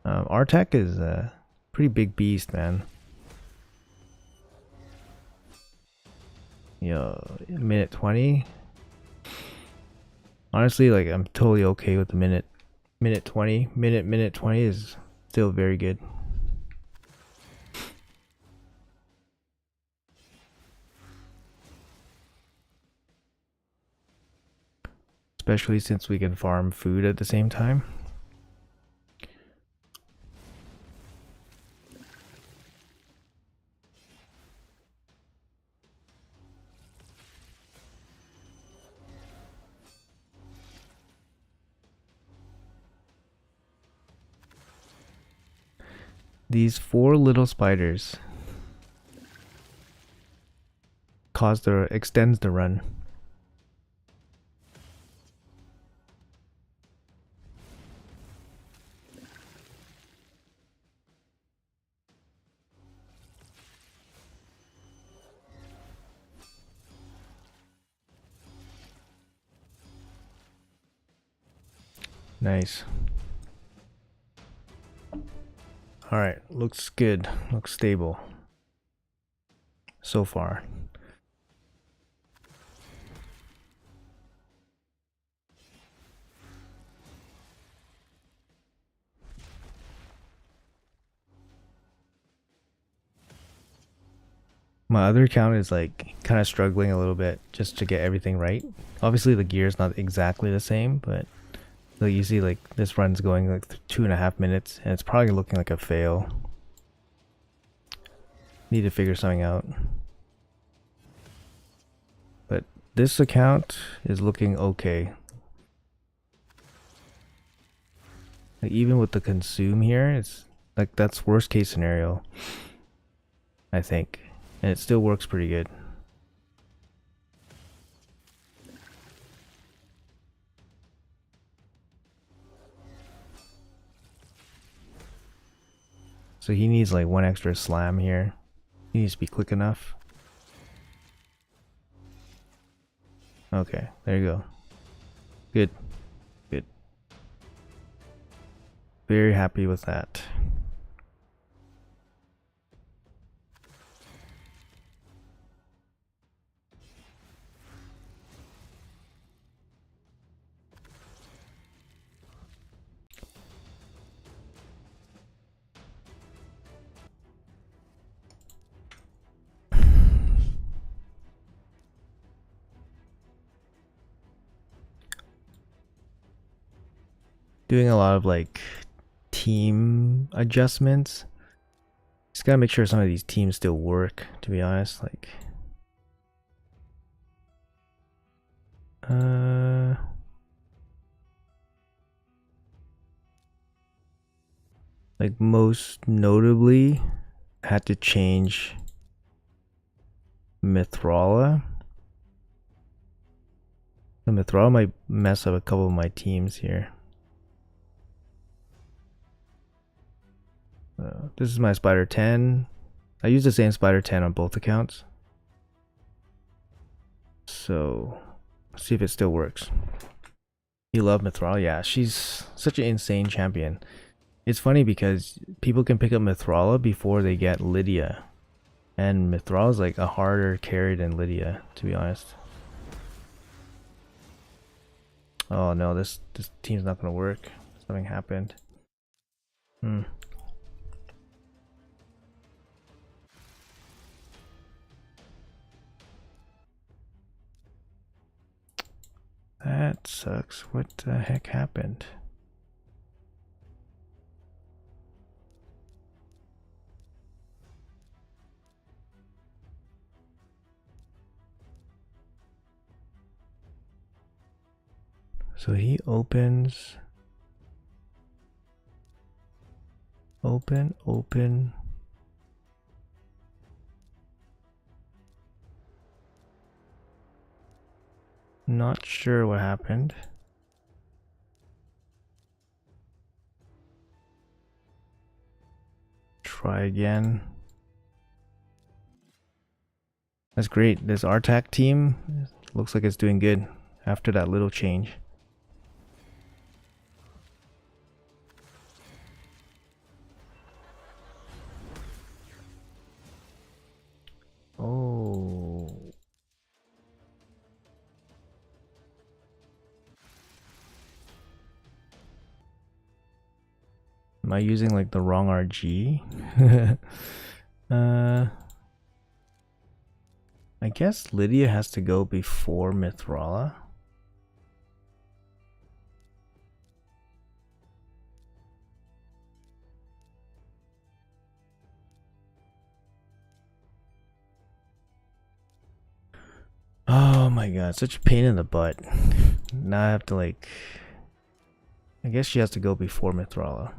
Artek is a pretty big beast, man. Yo, minute 20. Honestly, like, I'm totally okay with the minute 20. Minute 20 is still very good. Especially since we can farm food at the same time. These 4 little spiders extends the run. Nice. Alright, looks good. Looks stable. So far. My other account is like kind of struggling a little bit just to get everything right. Obviously the gear is not exactly the same, but like you see like this run's going like 2.5 minutes and it's probably looking like a fail. Need to figure something out. But this account is looking okay. Like even with the consume here, it's like that's worst case scenario, I think. And it still works pretty good. So he needs like 1 extra slam here. He needs to be quick enough. Okay, there you go. Good. Good. Very happy with that. Doing a lot of like team adjustments. Just gotta make sure some of these teams still work, to be honest. Like most notably had to change Mithrala The Mithril might mess up a couple of my teams here. This is my Spider 10. I use the same Spider 10 on both accounts. So, let's see if it still works. You love Mithril? Yeah, she's such an insane champion. It's funny because people can pick up Mithrala before they get Lydia. And Mithril is like a harder carry than Lydia, to be honest. Oh no, this team's not gonna work. Something happened. That sucks. What the heck happened? So he opens. Open. Not sure what happened. Try again. That's great. This RTAC team looks like it's doing good after that little change. Oh. Am I using like the wrong RG? I guess Lydia has to go before Mithrala. Oh my god, such a pain in the butt. Now I have to like... I guess she has to go before Mithrala.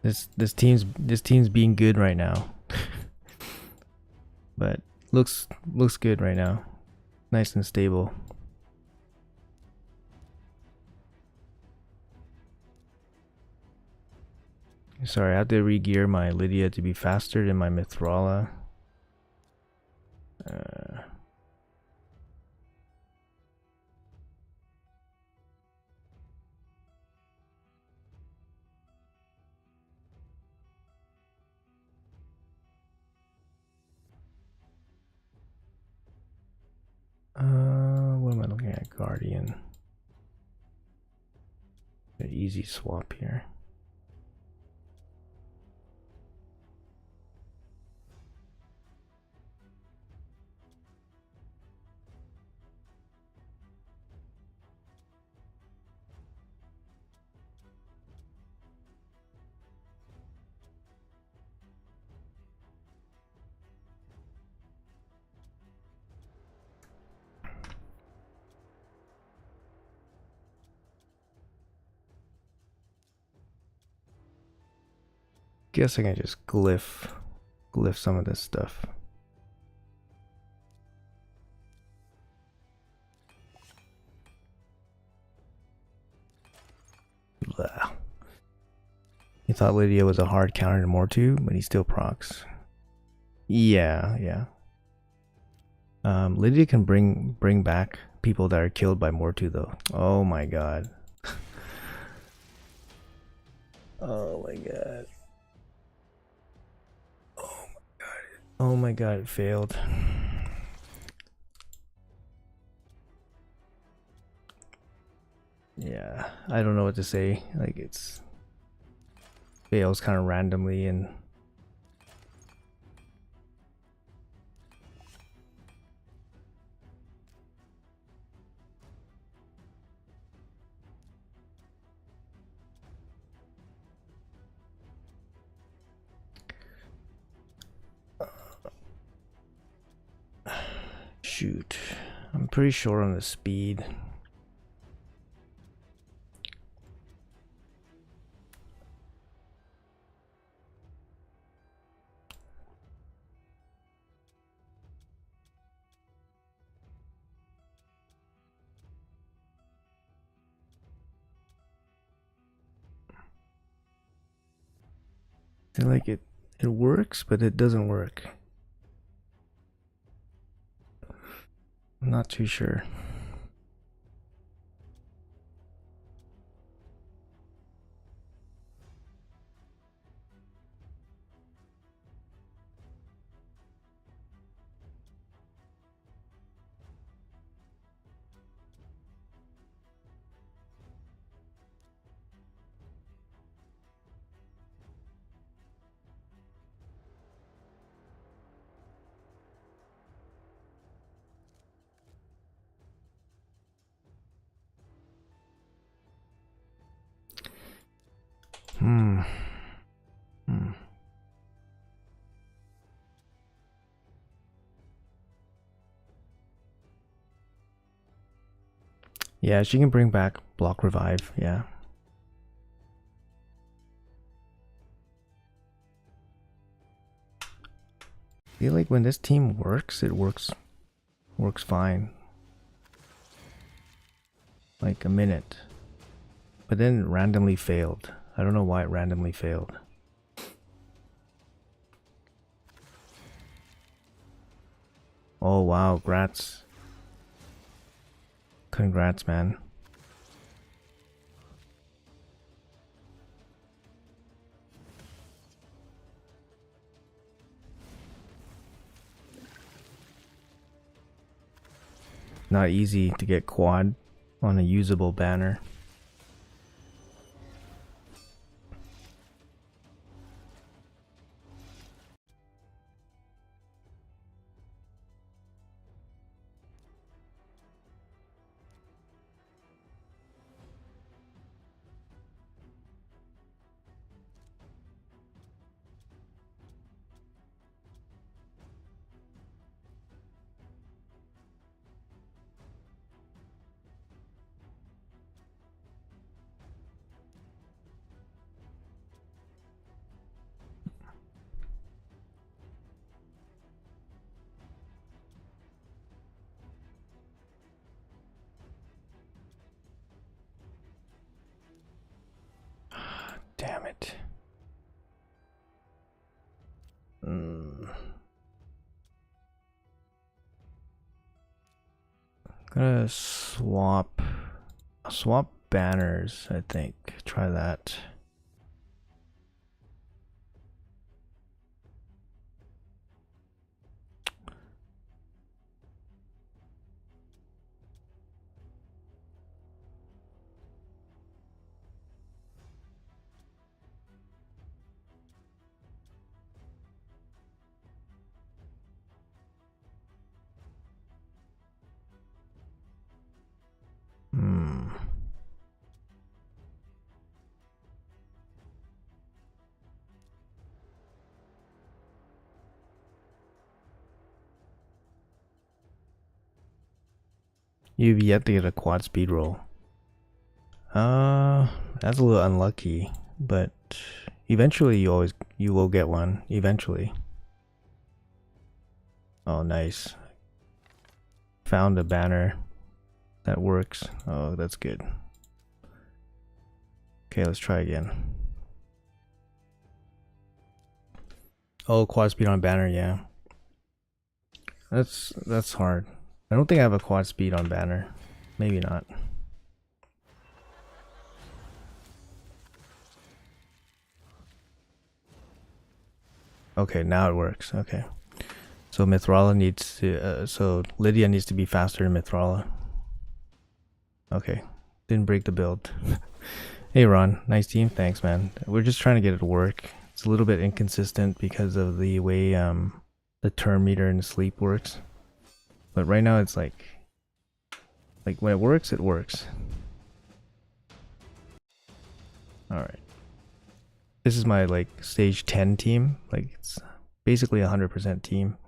This team's being good right now. But looks good right now. Nice and stable. Sorry, I have to re-gear my Lydia to be faster than my Mithrala. What am I looking at? Guardian. An easy swap here. Guess I can just glyph some of this stuff. Blah. He thought Lydia was a hard counter to Mortu, but he still procs. Yeah. Lydia can bring back people that are killed by Mortu though. Oh my god. Oh my god. Oh my god, it failed. Yeah, I don't know what to say. Like, it's fails kind of randomly and shoot. I'm pretty sure on the speed. I feel like it works, but it doesn't work. I'm not too sure. Hmm. Yeah, she can bring back block revive, yeah. I feel like when this team works, it works fine. Like a minute. But then it randomly failed. I don't know why it randomly failed. Oh wow, grats. Congrats, man. Not easy to get quad on a usable banner. Damn it. Gonna swap banners, I think. Try that. You've yet to get a quad speed roll. That's a little unlucky, but eventually you will get one. Eventually. Oh, nice. Found a banner that works. Oh, that's good. Okay, let's try again. Oh, quad speed on banner, yeah. That's hard. I don't think I have a quad speed on banner. Maybe not. Okay, now it works. Okay. So Mithrala needs to, so Lydia needs to be faster than Mithrala. Okay. Didn't break the build. Hey Ron, nice team. Thanks, man. We're just trying to get it to work. It's a little bit inconsistent because of the way the turn meter and sleep works. But right now it's like when it works, it works. Alright. This is my like stage 10 team. Like it's basically 100% team.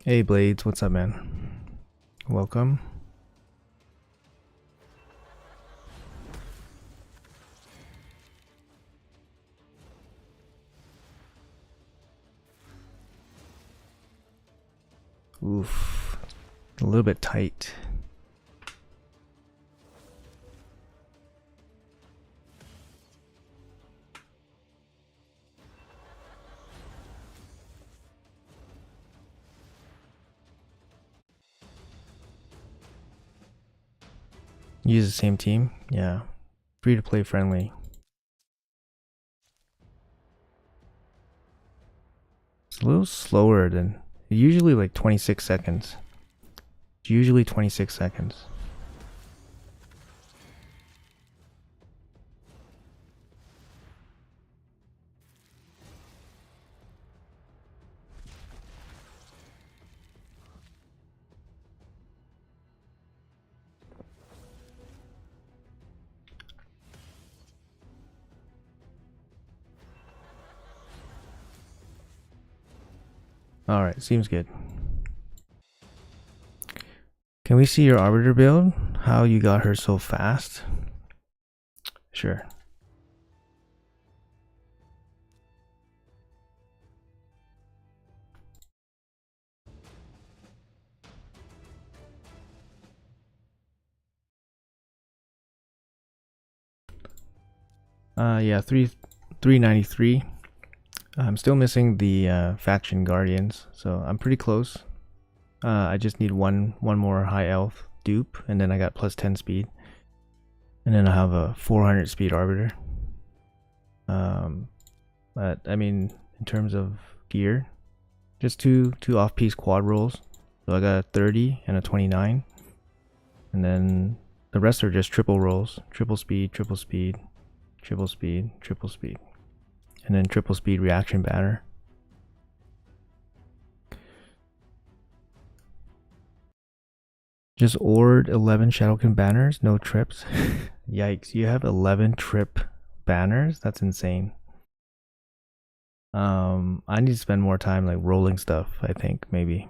Hey Blades, what's up, man? Welcome. Oof. A little bit tight. Use the same team. Yeah. Free to play friendly. It's a little slower than usually, like 26 seconds. It's usually 26 seconds. Alright, seems good. Can we see your Arbiter build? How you got her so fast? Sure. Yeah, 393. I'm still missing the faction guardians, so I'm pretty close. I just need one more high elf dupe, and then I got plus 10 speed, and then I have a 400 speed arbiter. But I mean, in terms of gear, just two off-piece quad rolls. So I got a 30 and a 29, and then the rest are just triple rolls: triple speed, triple speed, triple speed, triple speed, and then triple speed reaction banner. Just ordered 11 Shadowkin banners, no trips. Yikes, you have 11 trip banners? That's insane. I need to spend more time like rolling stuff, I think, maybe.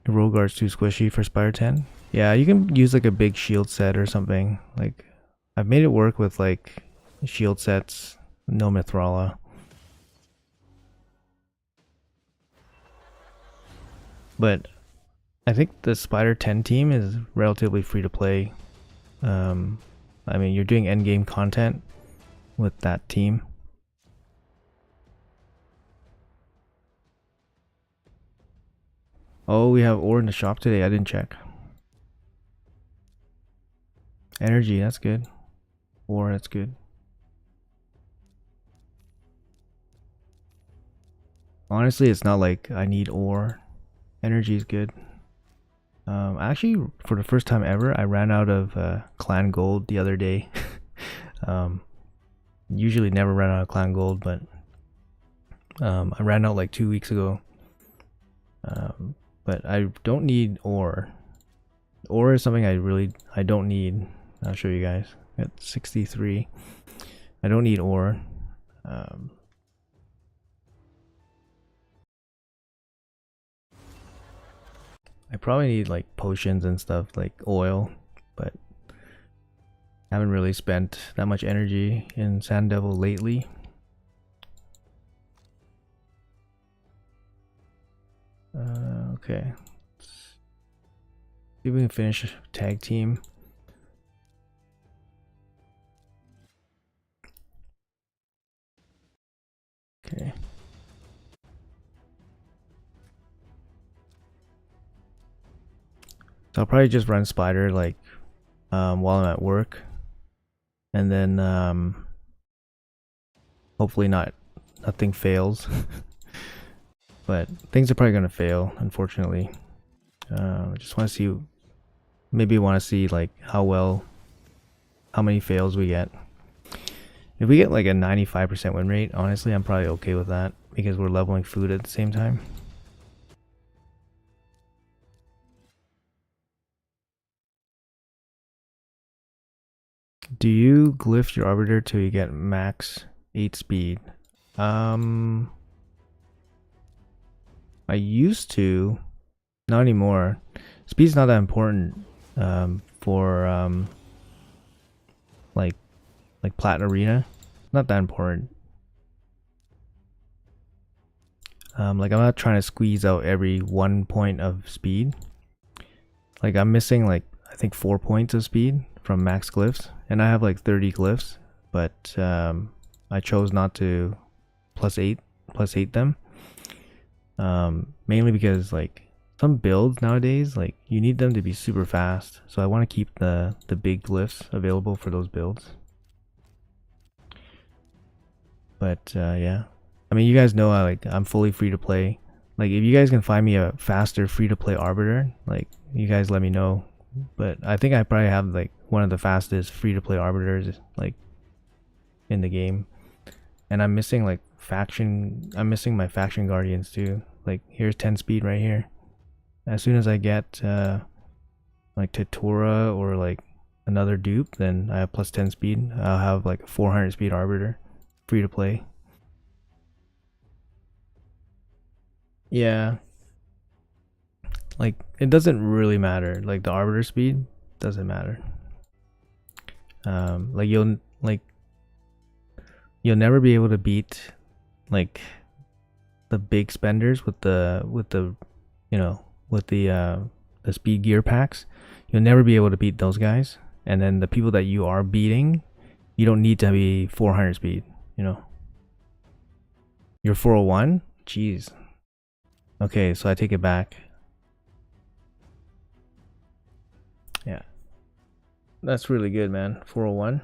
Roll guard's too squishy for Spire 10. Yeah, you can use like a big shield set or something. Like, I've made it work with like shield sets, no Mithrala. But I think the Spider 10 team is relatively free to play. I mean, you're doing endgame content with that team. Oh, we have ore in the shop today. I didn't check. Energy, that's good. Ore, that's good. Honestly, it's not like I need ore. Energy is good. Actually, for the first time ever, I ran out of clan gold the other day. Usually never run out of clan gold, but I ran out like 2 weeks ago. But I don't need ore. Ore is something I don't need. I'll show you guys. At 63, I don't need ore. I probably need like potions and stuff like oil, but I haven't really spent that much energy in Sand Devil lately. Okay. Let's see if we can finish tag team. Okay. So I'll probably just run Spider like while I'm at work, and then hopefully nothing fails. But things are probably gonna fail, unfortunately. I just want to see, maybe want to see like how many fails we get. If we get like a 95% win rate, honestly, I'm probably okay with that because we're leveling food at the same time. Do you glyph your arbiter till you get max 8 speed? I used to, not anymore. Speed's not that important for like Platinum Arena. Not that important. Like I'm not trying to squeeze out every 1 point of speed. Like I'm missing like I think 4 points of speed from max glyphs, and I have like 30 glyphs, but I chose not to plus 8 them. Mainly because like some builds nowadays, like you need them to be super fast. So I want to keep the big glyphs available for those builds. But yeah, I mean, you guys know I'm fully free to play. Like if you guys can find me a faster free to play arbiter, like you guys let me know. But I think I probably have like one of the fastest free to play arbiters like in the game. And I'm missing like I'm missing my faction guardians too. Like here's 10 speed right here. As soon as I get like Tatura or like another dupe, then I have plus 10 speed. I'll have like a 400 speed arbiter free to play. Yeah, like it doesn't really matter. Like the arbiter speed doesn't matter. Like you'll never be able to beat like the big spenders with the you know with the speed gear packs. You'll never be able to beat those guys. And then the people that you are beating, you don't need to be 400 speed. You know, you're 401. Jeez. Okay, so I take it back. Yeah, that's really good, man. 401.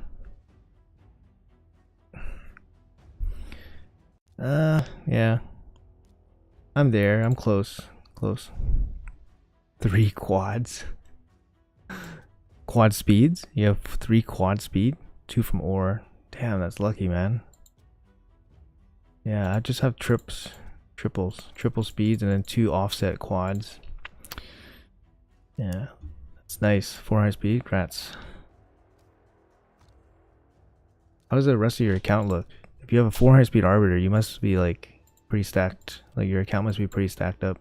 Yeah. I'm there. I'm close. Close. 3 quads. Quad speeds? You have 3 quad speed? 2 from ore. Damn, that's lucky, man. Yeah, I just have triple speeds, and then 2 offset quads. Yeah, that's nice. 400 speed. Grats. How does the rest of your account look? If you have a 400 speed arbiter, you must be like pretty stacked. Like your account must be pretty stacked up.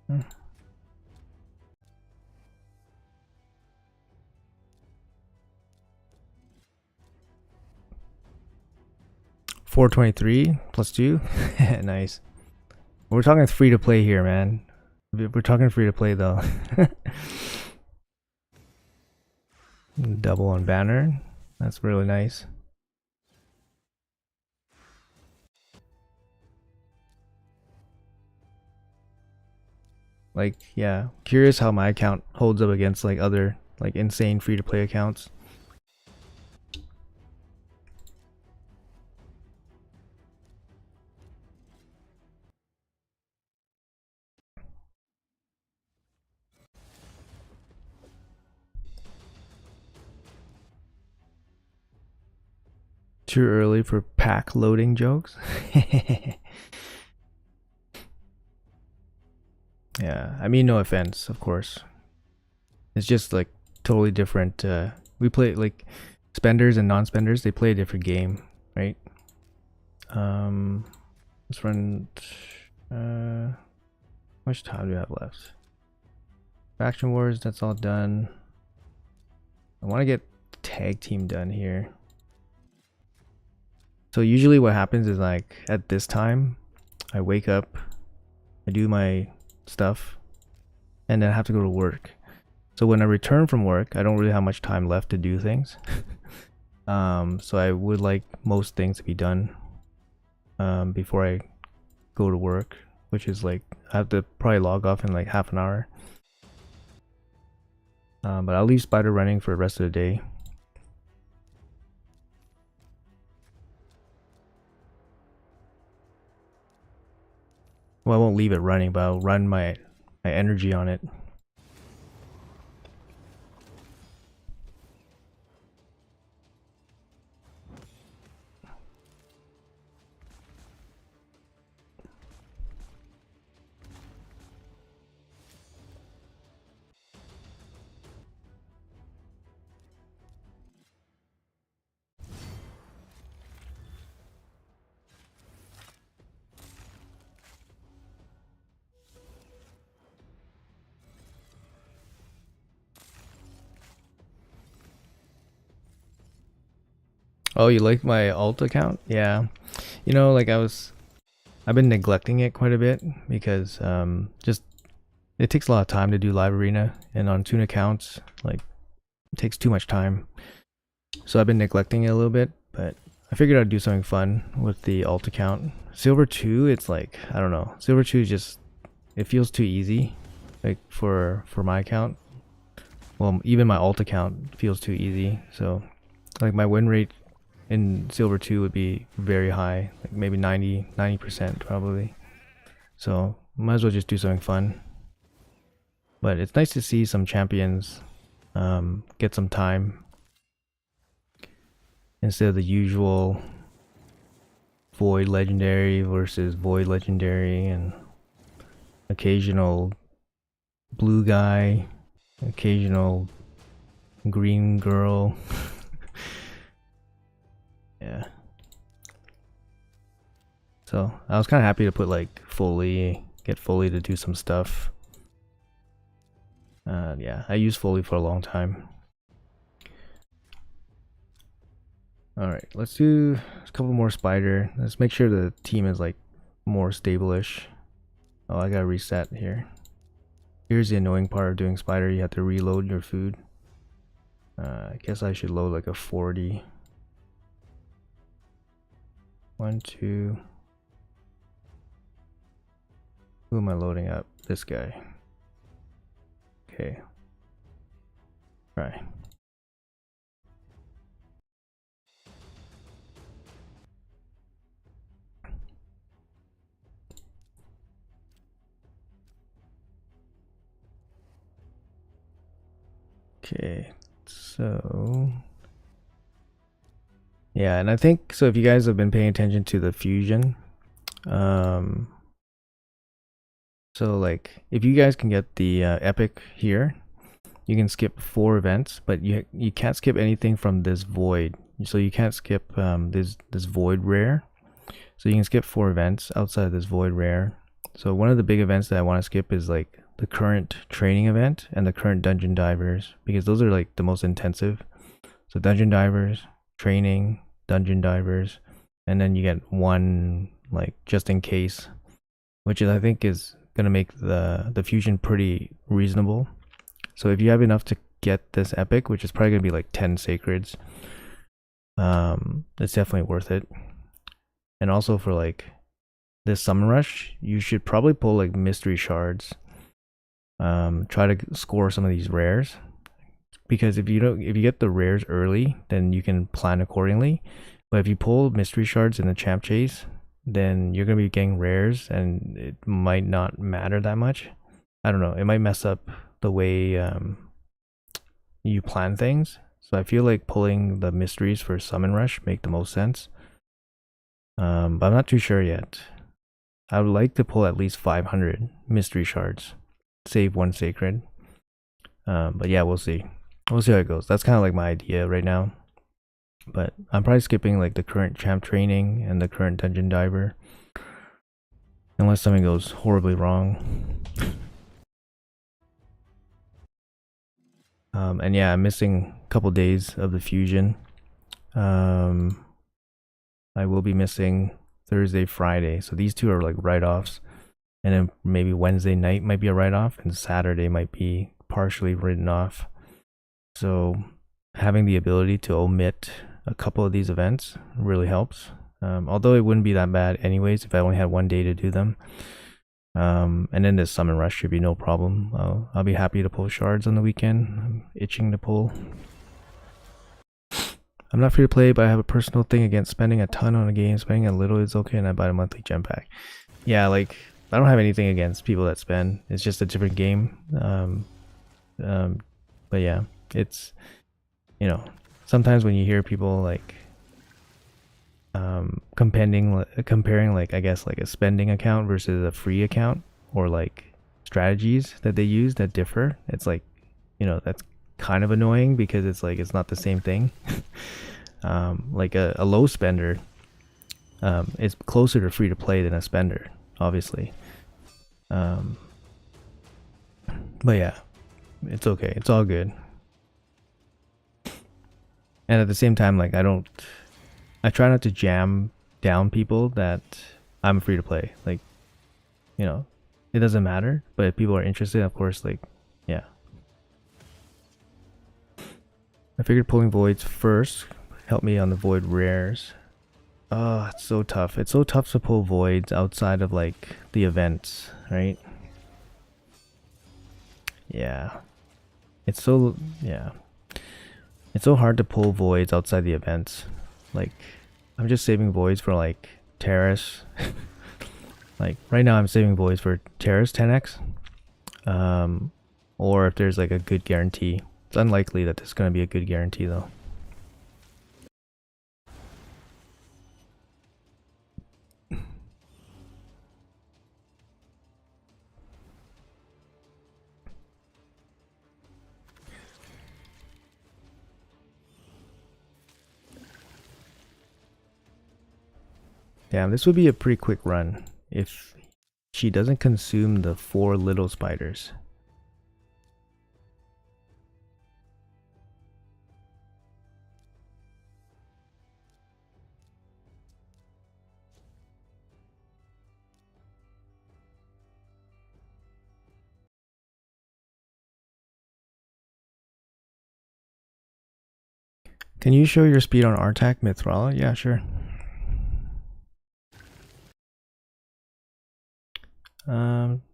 Hmm. 423 plus 2. Nice. We're talking free to play here, man. We're talking free to play though. Double on banner. That's really nice. Like, yeah, curious how my account holds up against like other like insane free to play accounts. Too early for pack loading jokes. Yeah, I mean, no offense, of course. It's just like totally different. We play like spenders and non-spenders. They play a different game, right? Let's run. How much time do we have left? Faction wars. That's all done. I want to get tag team done here. So usually what happens is like at this time, I wake up, I do my stuff, and then I have to go to work. So when I return from work, I don't really have much time left to do things. So I would like most things to be done before I go to work, which is like I have to probably log off in like half an hour. But I'll leave spider running for the rest of the day. Well, I won't leave it running, but I'll run my energy on it. Oh, you like my alt account? Yeah. You know, like I've been neglecting it quite a bit because just it takes a lot of time to do live arena, and on tune accounts, like it takes too much time. So I've been neglecting it a little bit, but I figured I'd do something fun with the alt account. Silver 2, it's like, I don't know. Silver 2 is just, it feels too easy, like for my account. Well, even my alt account feels too easy. So like my win rate in Silver 2 would be very high, like maybe 90% probably. So might as well just do something fun. But it's nice to see some champions get some time instead of the usual Void Legendary versus Void Legendary and occasional blue guy, occasional green girl. Yeah. So I was kind of happy to put like get Foley to do some stuff. Yeah, I used Foley for a long time. Alright, let's do a couple more spider. Let's make sure the team is like more stable-ish. Oh, I gotta reset here. Here's the annoying part of doing spider. You have to reload your food. I guess I should load like a 40. 1, 2. Who am I loading up? This guy. Okay. Try. Okay, so yeah, and I think so if you guys have been paying attention to the fusion, so like if you guys can get the epic here, you can skip 4 events, but you can't skip anything from this void. So you can't skip this void rare. So you can skip 4 events outside of this void rare. So one of the big events that I want to skip is like the current training event and the current dungeon divers, because those are like the most intensive. So dungeon divers, training, dungeon divers, and then you get one like just in case, which is I think is gonna make the fusion pretty reasonable. So if you have enough to get this epic, which is probably gonna be like 10 sacreds, it's definitely worth it. And also for like this summon rush, you should probably pull like mystery shards. Try to score some of these rares, because if you get the rares early, then you can plan accordingly. But if you pull mystery shards in the champ chase, then you're gonna be getting rares, and it might not matter that much. I don't know. It might mess up the way you plan things. So I feel like pulling the mysteries for summon rush make the most sense. But I'm not too sure yet. I would like to pull at least 500 mystery shards, save 1 sacred. But yeah, we'll see. We'll see how it goes. That's kind of like my idea right now. But I'm probably skipping like the current champ training and the current dungeon diver, unless something goes horribly wrong. And yeah, I'm missing a couple days of the fusion. I will be missing Thursday, Friday. So these 2 are like write-offs. And then maybe Wednesday night might be a write-off, and Saturday might be partially written off. So having the ability to omit a couple of these events really helps. Although it wouldn't be that bad anyways if I only had 1 day to do them. And then this summon rush should be no problem. I'll be happy to pull shards on the weekend. I'm itching to pull. I'm not free to play, but I have a personal thing against spending a ton on a game. Spending a little is okay, and I buy a monthly gem pack. Yeah, like I don't have anything against people that spend. It's just a different game. But yeah, it's, you know, sometimes when you hear people like comparing like I guess like a spending account versus a free account, or like strategies that they use that differ, it's like, you know, that's kind of annoying, because it's like it's not the same thing. Like a low spender is closer to free to play than a spender, obviously. But yeah, it's okay, it's all good. And at the same time, like I try not to jam down people that I'm free to play. Like, you know, it doesn't matter, but if people are interested, of course, like, yeah. I figured pulling voids first helped me on the void rares. Oh, it's so tough. It's so tough to pull voids outside of like the events, right? Yeah. It's so, yeah. It's so hard to pull voids outside the events. Like, I'm just saving voids for like Terrace. Like right now I'm saving voids for Terrace 10x. Or if there's like a good guarantee. It's unlikely that there's gonna be a good guarantee though. Damn, this would be a pretty quick run if she doesn't consume the 4 little spiders. Can you show your speed on Artak Mithrala? Yeah, sure.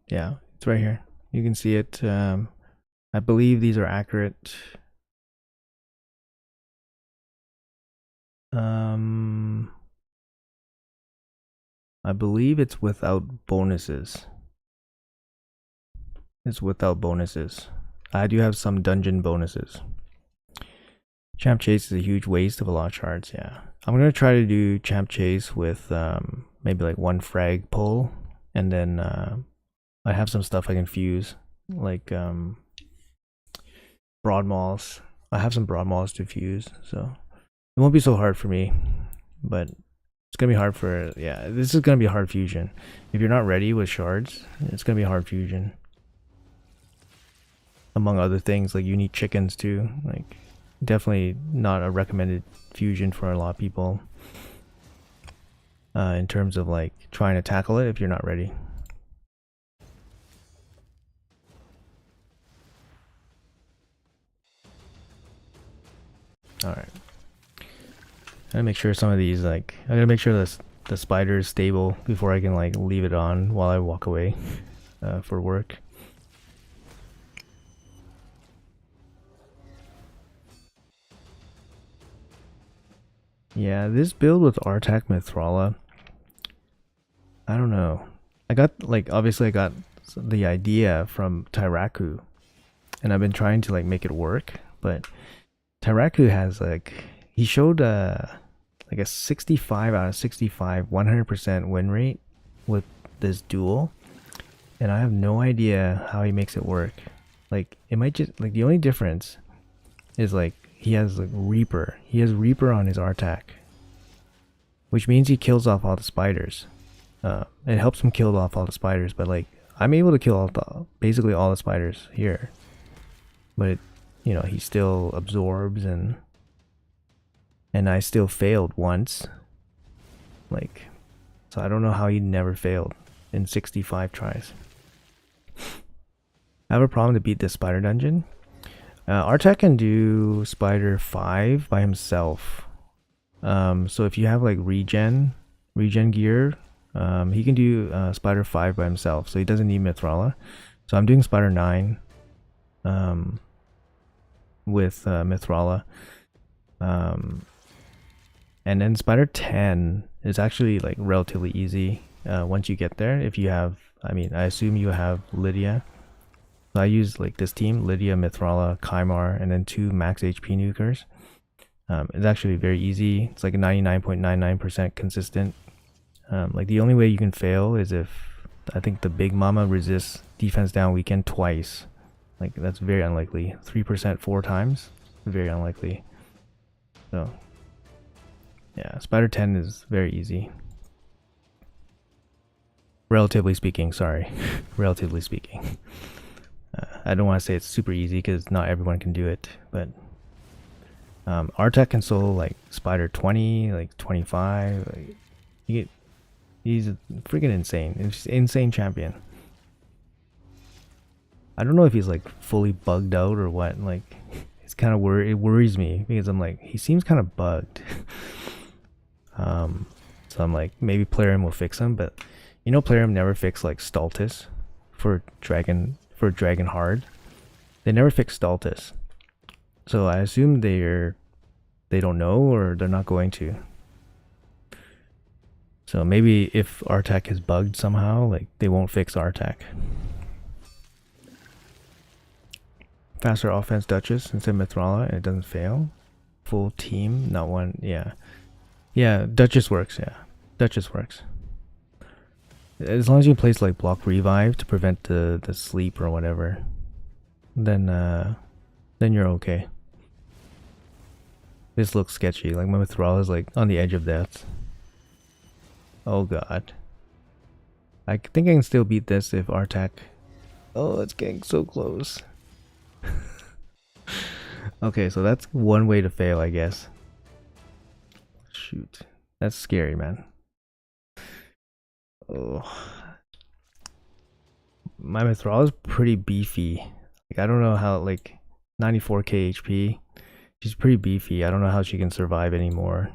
Yeah, it's right here. You can see it. I believe these are accurate. I believe it's without bonuses. It's without bonuses. I do have some dungeon bonuses. Champ Chase is a huge waste of a lot of shards, yeah. I'm gonna try to do Champ Chase with maybe like 1 frag pull, and then I have some stuff I can fuse, like broad malls. I have some broad malls to fuse, so it won't be so hard for me, but it's gonna be hard for, yeah, this is gonna be a hard fusion. If you're not ready with shards, it's gonna be a hard fusion. Among other things, like you need chickens too. Like, definitely not a recommended fusion for a lot of people. In terms of like trying to tackle it if you're not ready. Alright. I gotta make sure some of these, like, I gotta make sure the spider is stable before I can like leave it on while I walk away for work. Yeah, this build with Artak Mithrala, I don't know. I got, like, obviously I got the idea from Tyraku, and I've been trying to like make it work, but Tyraku has like, he showed like a 65 out of 65 100% win rate with this duel, and I have no idea how he makes it work. Like, it might just, like, the only difference is like he has like Reaper. He has Reaper on his Artak, which means he kills off all the spiders. It helps him kill off all the spiders, but like I'm able to kill basically all the spiders here. But it, you know, he still absorbs, and I still failed once. Like, so I don't know how he never failed in 65 tries. I have a problem to beat this spider dungeon. Artak can do spider 5 by himself. So if you have like regen gear, he can do spider 5 by himself, so he doesn't need Mithrala. So I'm doing spider 9 with Mithrala. And then spider 10 is actually like relatively easy once you get there. If you have, I mean, I assume you have Lydia. So I use like this team: Lydia, Mithrala, Kymar, and then 2 max HP nukers. It's actually very easy. It's like a 99.99% consistent. Like, the only way you can fail is if, I think, the Big Mama resists defense down weekend twice. Like, that's very unlikely. 3% 4 times, very unlikely. So yeah, spider 10 is very easy, relatively speaking. Sorry. Relatively speaking. I don't want to say it's super easy because not everyone can do it, but Artak can solo like spider 20, like 25. Like, he's freaking insane. It's insane champion. I don't know if he's like fully bugged out or what. Like, it's kind of it worries me because I'm like, he seems kind of bugged. So I'm like, maybe Plarium will fix them, but you know, Plarium never fixed like Stultus for Dragon Hard. They never fixed Stultus, so I assume they don't know or they're not going to. So maybe if Artak is bugged somehow, like they won't fix Artak. Faster offense Duchess instead of Mithrala and it doesn't fail. Full team, not one. Yeah, yeah. Duchess works. Yeah, Duchess works. As long as you place like block revive to prevent the sleep or whatever, then you're okay. This looks sketchy. Like my Mithrala is like on the edge of death. Oh god. I think I can still beat this if Artak. Oh, it's getting so close. Okay, so that's one way to fail, I guess. Shoot. That's scary, man. Oh. My Mithrala is pretty beefy. Like, I don't know how, like, 94k HP. She's pretty beefy. I don't know how she can survive anymore.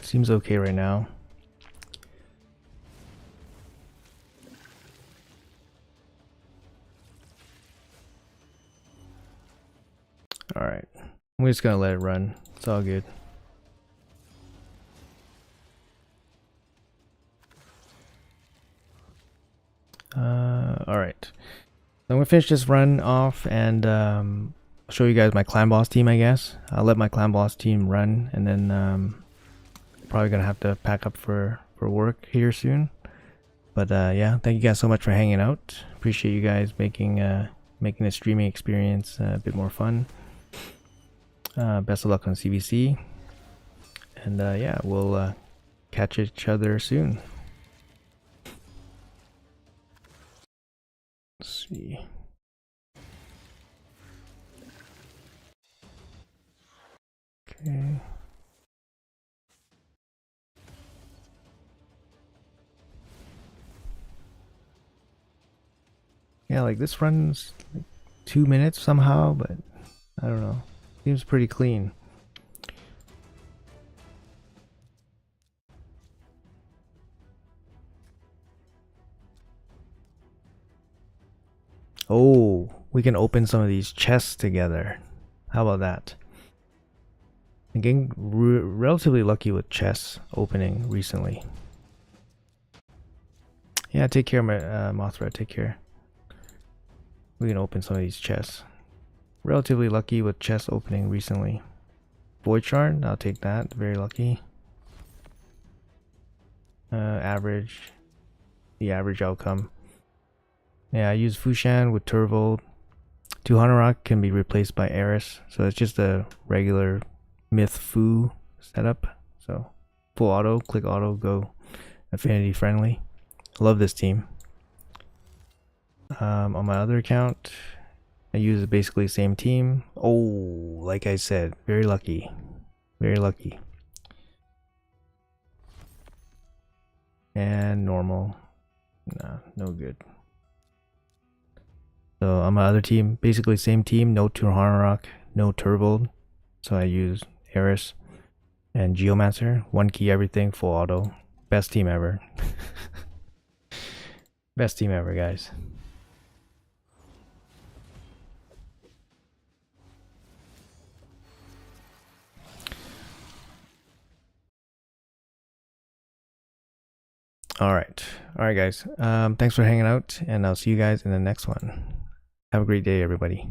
Seems okay right now. Alright. I'm just gonna let it run. It's all good. Alright. I'm gonna finish this run off and I'll show you guys my clan boss team, I guess. I'll let my clan boss team run and then probably gonna have to pack up for work here soon. But yeah, thank you guys so much for hanging out. Appreciate you guys making the streaming experience a bit more fun. Best of luck on CVC. And yeah, we'll catch each other soon. Let's see. Okay. Yeah, like this runs like 2 minutes somehow, but I don't know. Seems pretty clean. Oh, we can open some of these chests together. How about that? I'm getting relatively lucky with chests opening recently. Yeah, take care, my Mothra. Take care. We can open some of these chests. Relatively lucky with chests opening recently. Void Shard, I'll take that. Very lucky. Average. The average outcome. Yeah, I use Fushan with Turvold. 200 Rock can be replaced by Eris, so it's just a regular Myth Fu setup. So full auto, click auto, go affinity friendly. Love this team. On my other account, I use basically the same team. Oh, like I said, very lucky. Very lucky. And normal. Nah, no good. So on my other team, basically same team, no Turhanarok, no Turvold. So I use Eris and Geomancer, one key everything, full auto. Best team ever. Best team ever, guys. Alright, guys. Thanks for hanging out, and I'll see you guys in the next one. Have a great day, everybody.